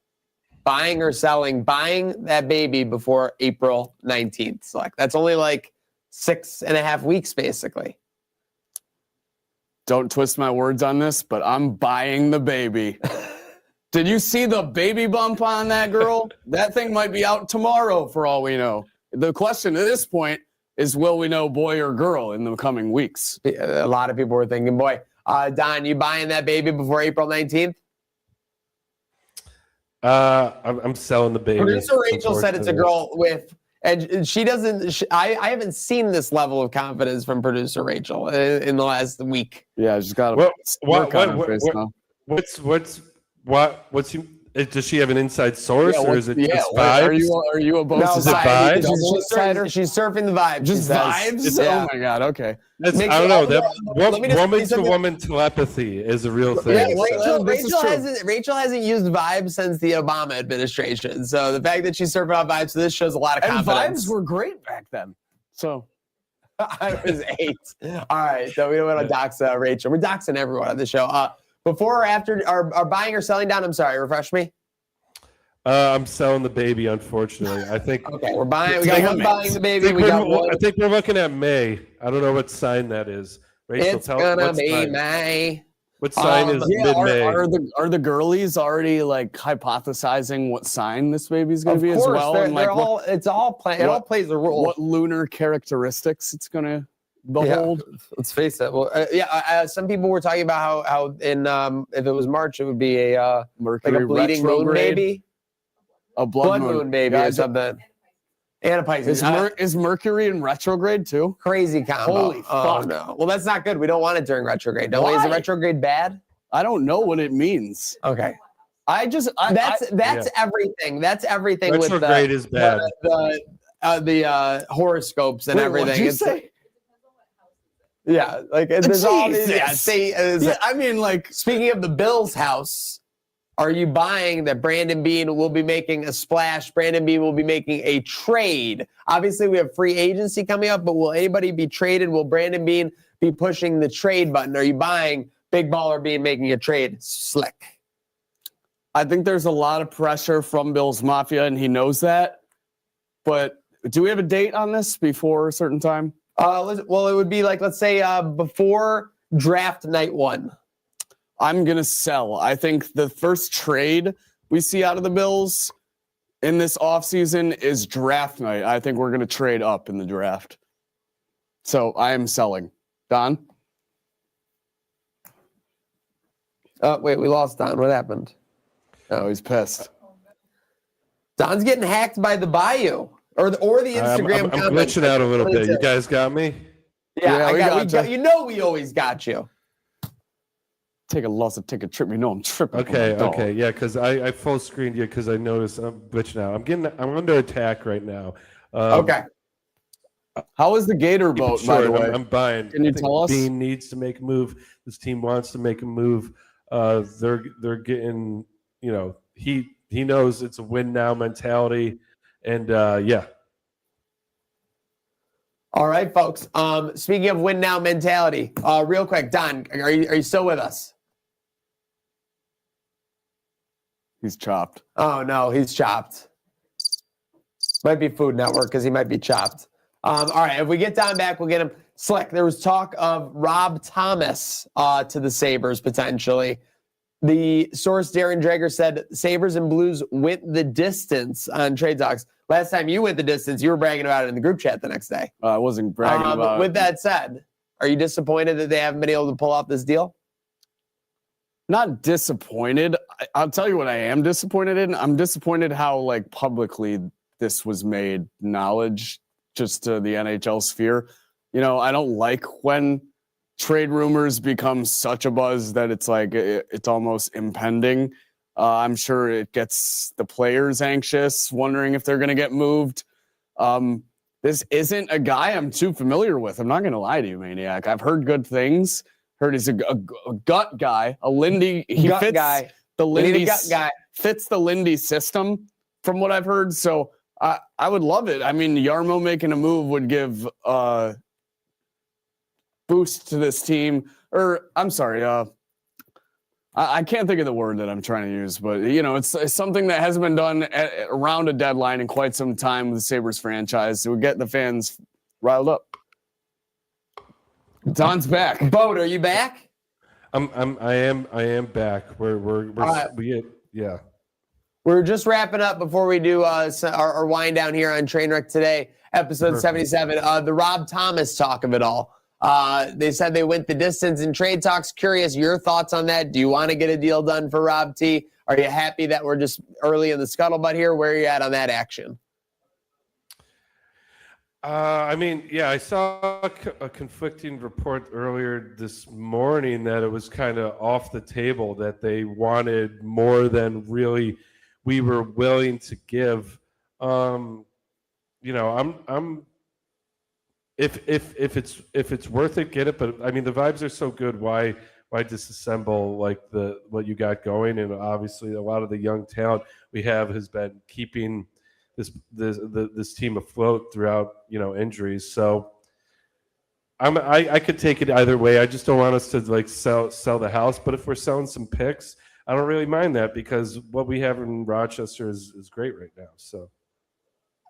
Buying or selling? Buying that baby before April 19th. So that's only like 6.5 weeks, basically. Don't twist my words on this, but I'm buying the baby. Did you see the baby bump on that girl? That thing might be out tomorrow for all we know. The question at this point is, will we know boy or girl in the coming weeks? A lot of people were thinking boy. Don, you buying that baby before April 19th? I'm selling the baby. Producer Rachel said it's a girl with... And she doesn't. I haven't seen this level of confidence from producer Rachel in the last week. Yeah, she's got a what's does she have an inside source or is it just vibes? Are you a both? Is it vibes? She's surfing the vibes. Just vibes. Oh my God. Okay. I don't know. That woman to woman telepathy is a real thing. Yeah, Rachel hasn't used vibes since the Obama administration. So the fact that she's surfing on vibes, so this shows a lot of confidence. And vibes were great back then. So I was 8. All right. So we don't want to dox Rachel. We're doxing everyone on the show. Before or after are buying or selling down? I'm sorry, refresh me. I'm selling the baby, unfortunately. I think. Okay, we're buying. We got one buying the baby. I think we're looking at May. I don't know what sign that is. Rachel, it's gonna be May. What sign is mid-May? Are the girlies already like hypothesizing what sign this baby's gonna be as well? It all plays a role. What lunar characteristics it's gonna behold? Yeah, let's face it. Well, some people were talking about how in if it was March, it would be a Mercury like a bleeding moon, maybe a blood moon baby or something. And a Pisces. Is Mercury in retrograde too? Crazy combo. Holy fuck! No. Well, that's not good. We don't want it during retrograde. Don't we? Is the retrograde bad? I don't know what it means. Okay. That's everything. That's everything. Retrograde is bad. The horoscopes and everything. What'd you say? Yeah, like there's all these. I mean, like speaking of the Bills' house, are you buying that Brandon Beane will be making a splash? Brandon Beane will be making a trade. Obviously, we have free agency coming up, but will anybody be traded? Will Brandon Beane be pushing the trade button? Are you buying Big Baller Beane making a trade? Slick. I think there's a lot of pressure from Bills Mafia, and he knows that. But do we have a date on this before a certain time? Well, it would be like, let's say before draft night 1. I'm going to sell. I think the first trade we see out of the Bills in this offseason is draft night. I think we're going to trade up in the draft. So I am selling. Don? Oh, wait, we lost Don. What happened? Oh, he's pissed. Don's getting hacked by the Bayou or the Instagram I'm comments. glitching out a little bit. You guys got me? Yeah, Yeah, we got you. You know we always got you. Take a loss and take a trip. You know I'm tripping. Okay, yeah, because I full screened you because I noticed I'm glitching out. I'm under attack right now. Okay. How is the Gator Keep it boat, by the short. way? I'm buying. Can you I think tell us? Bean needs to make a move. This team wants to make a move. They're getting, he knows it's a win now mentality, and yeah. All right, folks. Speaking of win now mentality, real quick, Don, are you still with us? He's chopped. Oh no, he's chopped. Might be Food Network because he might be chopped. All right, if we get Don back, we'll get him. Slick, there was talk of Rob Thomas to the Sabres potentially. The source Darren Drager said Sabres and Blues went the distance on trade talks. Last time you went the distance, you were bragging about it in the group chat the next day. I wasn't bragging about With it. that said, are you disappointed that they haven't been able to pull off this deal? Not disappointed. I'll tell you what I am disappointed in. I'm disappointed how publicly this was made knowledge just to the NHL sphere. I don't like when trade rumors become such a buzz that it's almost impending. I'm sure it gets the players anxious, wondering if they're going to get moved. This isn't a guy I'm too familiar with. I'm not going to lie to you, Maniac. I've heard good things. Heard he's a gut guy, a Lindy. He Gut fits guy. the Lindy gut guy. Fits the Lindy system, from what I've heard. So I would love it. I mean, Yarmo making a move would give boost to this team. Or I'm sorry, I can't think of the word that I'm trying to use, but it's something that hasn't been done around a deadline in quite some time with the Sabres franchise. It would get the fans riled up. Don's back. Boat, are you back? I am back. Yeah. We're just wrapping up before we do our wind down here on Trainwreck today, episode 77. The Rob Thomas talk of it all. They said they went the distance in trade talks. Curious your thoughts on that. Do you want to get a deal done for Rob T? Are you happy that we're just early in the scuttlebutt here? Where are you at on that action? I saw a conflicting report earlier this morning that it was kind of off the table, that they wanted more than really we were willing to give. I'm if it's worth it, get it. But I mean, the vibes are so good. Why disassemble what you got going? And obviously, a lot of the young talent we have has been keeping this team afloat throughout injuries. So I could take it either way. I just don't want us to sell the house. But if we're selling some picks, I don't really mind that, because what we have in Rochester is great right now. So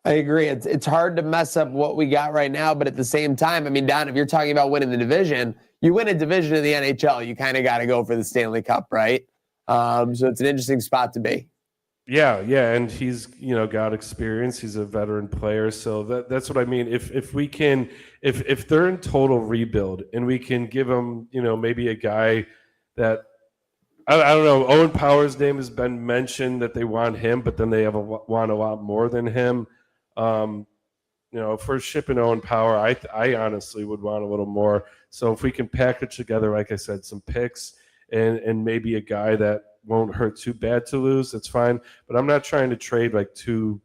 I agree. It's hard to mess up what we got right now, but at the same time, I mean, Don, if you're talking about winning the division, you win a division in the NHL, you kind of got to go for the Stanley Cup, right? So it's an interesting spot to be. Yeah, and he's got experience. He's a veteran player, so that's what I mean. If we can, if they're in total rebuild and we can give them, maybe a guy that I don't know. Owen Power's name has been mentioned that they want him, but then they want a lot more than him. If we're shipping Owen Power, I honestly would want a little more. So if we can package together, like I said, some picks and maybe a guy that won't hurt too bad to lose, that's fine. But I'm not trying to trade two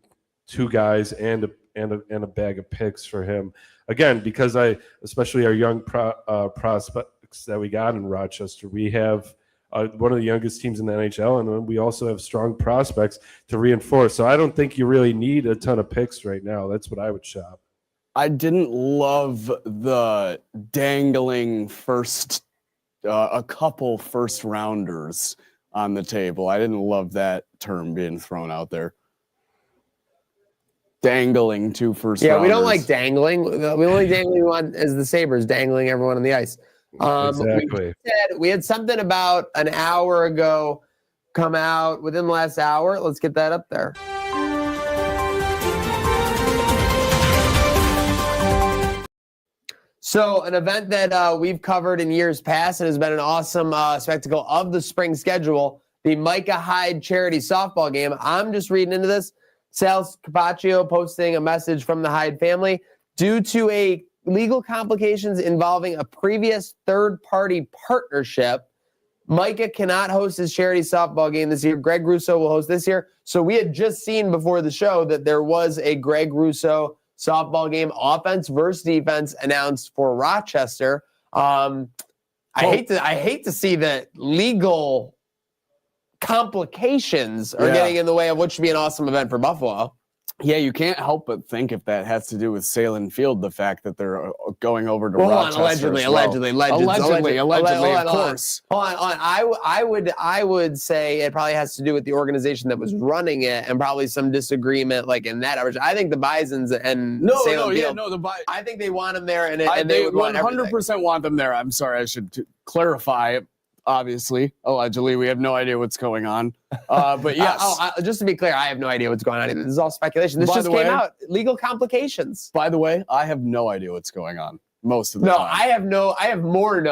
guys and a bag of picks for him. Again, because especially our young prospects that we got in Rochester, we have one of the youngest teams in the NHL, and we also have strong prospects to reinforce. So I don't think you really need a ton of picks right now. That's what I would shop. I didn't love the dangling a couple first rounders on the table. I didn't love that term being thrown out there. Dangling 2 first rounders. Yeah, we don't like dangling. The only dangling we want is the Sabres dangling everyone on the ice. Exactly. We had something about an hour ago come out within the last hour. Let's get that up there. So an event that we've covered in years past and has been an awesome spectacle of the spring schedule, the Micah Hyde charity softball game. I'm just reading into this. Sal Capaccio posting a message from the Hyde family. Due to a legal complications involving a previous third-party partnership, Micah cannot host his charity softball game this year. Greg Russo will host this year. So we had just seen before the show that there was a Greg Russo softball game, offense versus defense, announced for Rochester. I hate to see that legal complications are getting in the way of what should be an awesome event for Buffalo. Yeah, you can't help but think if that has to do with Salem Field, the fact that they're going over to Rochester. Allegedly, of course. Hold on. I would say it probably has to do with the organization that was running it and probably some disagreement like in that. I think the Bisons and Salem Field. I think they want them there, and they would 100% want them there. I'm sorry, I should clarify. Obviously, allegedly, we have no idea what's going on. But yes. Just to be clear, I have no idea what's going on either. This is all speculation. This just came out. Legal complications. By the way, I have no idea what's going on most of the time. I have no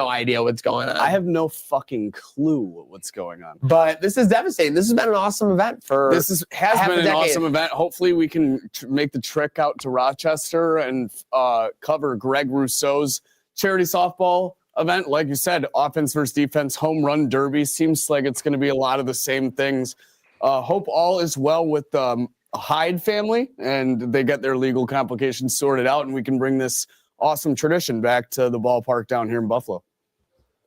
idea what's going on. I have no fucking clue what's going on. But this is devastating. This has been an awesome event has been an awesome event. Hopefully we can make the trek out to Rochester and cover Greg Rousseau's charity softball event. Like you said, offense versus defense, home run derby. Seems like it's going to be a lot of the same things. Hope all is well with the Hyde family and they get their legal complications sorted out and we can bring this awesome tradition back to the ballpark down here in Buffalo.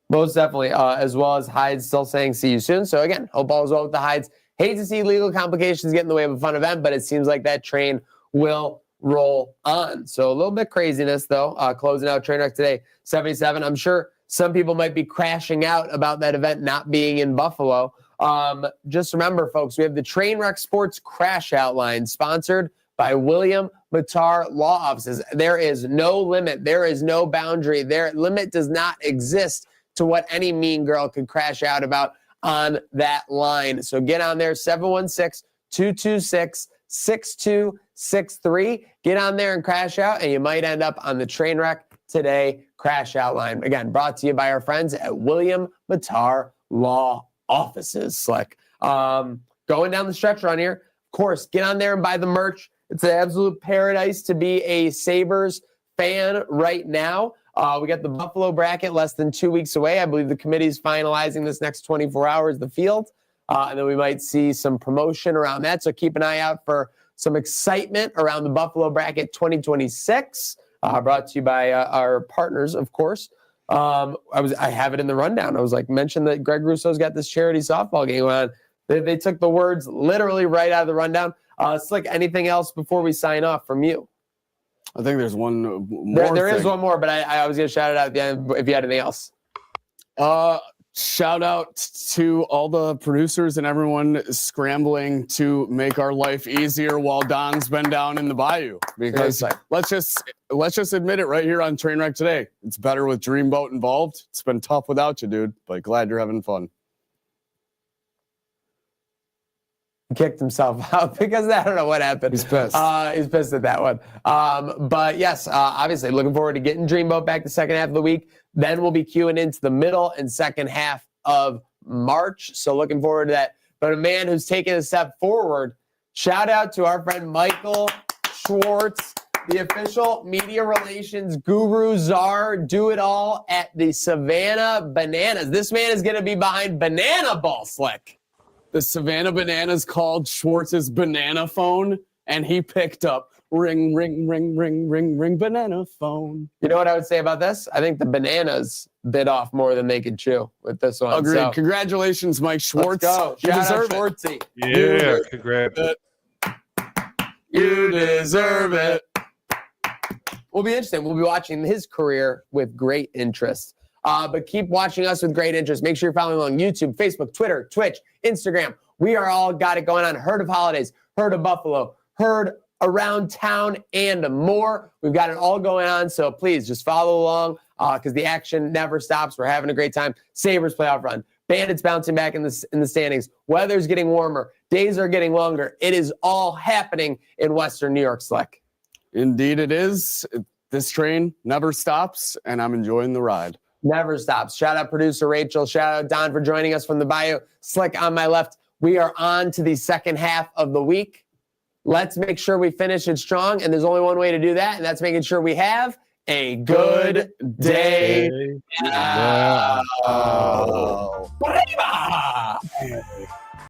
Most definitely, as well as Hyde still saying see you soon. So again, hope all is well with the Hydes. Hate to see legal complications get in the way of a fun event, but it seems like that train will roll on. So a little bit craziness though, closing out Trainwreck today, 77. I'm sure some people might be crashing out about that event not being in Buffalo. Just remember, folks, we have the Trainwreck Sports Crash Outline sponsored by William Matar Law Offices. There is no limit. There is no boundary. Their limit does not exist to what any mean girl could crash out about on that line. So get on there, 716-226-6263. Get on there and crash out, and you might end up on the Trainwreck Today Crash Outline. Again, brought to you by our friends at William Matar Law Offices. Slick. Going down the stretch run here, of course, get on there and buy the merch. It's an absolute paradise to be a Sabres fan right now. We got the Buffalo bracket less than 2 weeks away. I believe the committee's finalizing this next 24 hours, the field. And then we might see some promotion around that. So keep an eye out for some excitement around the Buffalo bracket 2026. Brought to you by our partners, of course. I have it in the rundown. I was like, mention that Greg Russo's got this charity softball game on. They took the words literally right out of the rundown. Slick, anything else before we sign off from you? I think there's one more. There is one more, but I was going to shout it out at the end if you had anything else. Shout out to all the producers and everyone scrambling to make our life easier while Don's been down in the bayou. Because let's just admit it right here on Trainwreck Today. It's better with Dreamboat involved. It's been tough without you, dude, but glad you're having fun. He kicked himself out because I don't know what happened. He's pissed. He's pissed at that one. But yes, obviously looking forward to getting Dreamboat back the second half of the week. Then we'll be queuing into the middle and second half of March. So looking forward to that. But a man who's taken a step forward, shout out to our friend Michael Schwartz, the official media relations guru, czar, do it all at the Savannah Bananas. This man is going to be behind Banana Ball, Slick. The Savannah Bananas called Schwartz's banana phone, and he picked up ring, ring, ring, ring, ring, ring, banana phone. You know what I would say about this? I think the Bananas bit off more than they could chew with this one. Agreed. So, congratulations, Mike Schwartz. Let's go. You Shout deserve out Schwartzy. Yeah, congrats. You deserve it. Will be interesting. We'll be watching his career with great interest. But keep watching us with great interest. Make sure you're following along YouTube, Facebook, Twitter, Twitch, Instagram. We are all got it going on. Herd of Holidays, Herd of Buffalo, Herd Around Town, and more. We've got it all going on. So please just follow along because the action never stops. We're having a great time. Sabres playoff run. Bandits bouncing back in the standings. Weather's getting warmer. Days are getting longer. It is all happening in Western New York, Slick. Indeed it is. this train never stops, and I'm enjoying the ride. Never stops. Shout out producer Rachel. Shout out Don for joining us from the Bayou. Slick on my left. We are on to the second half of the week. Let's make sure we finish it strong, and there's only one way to do that, and that's making sure we have a good day now.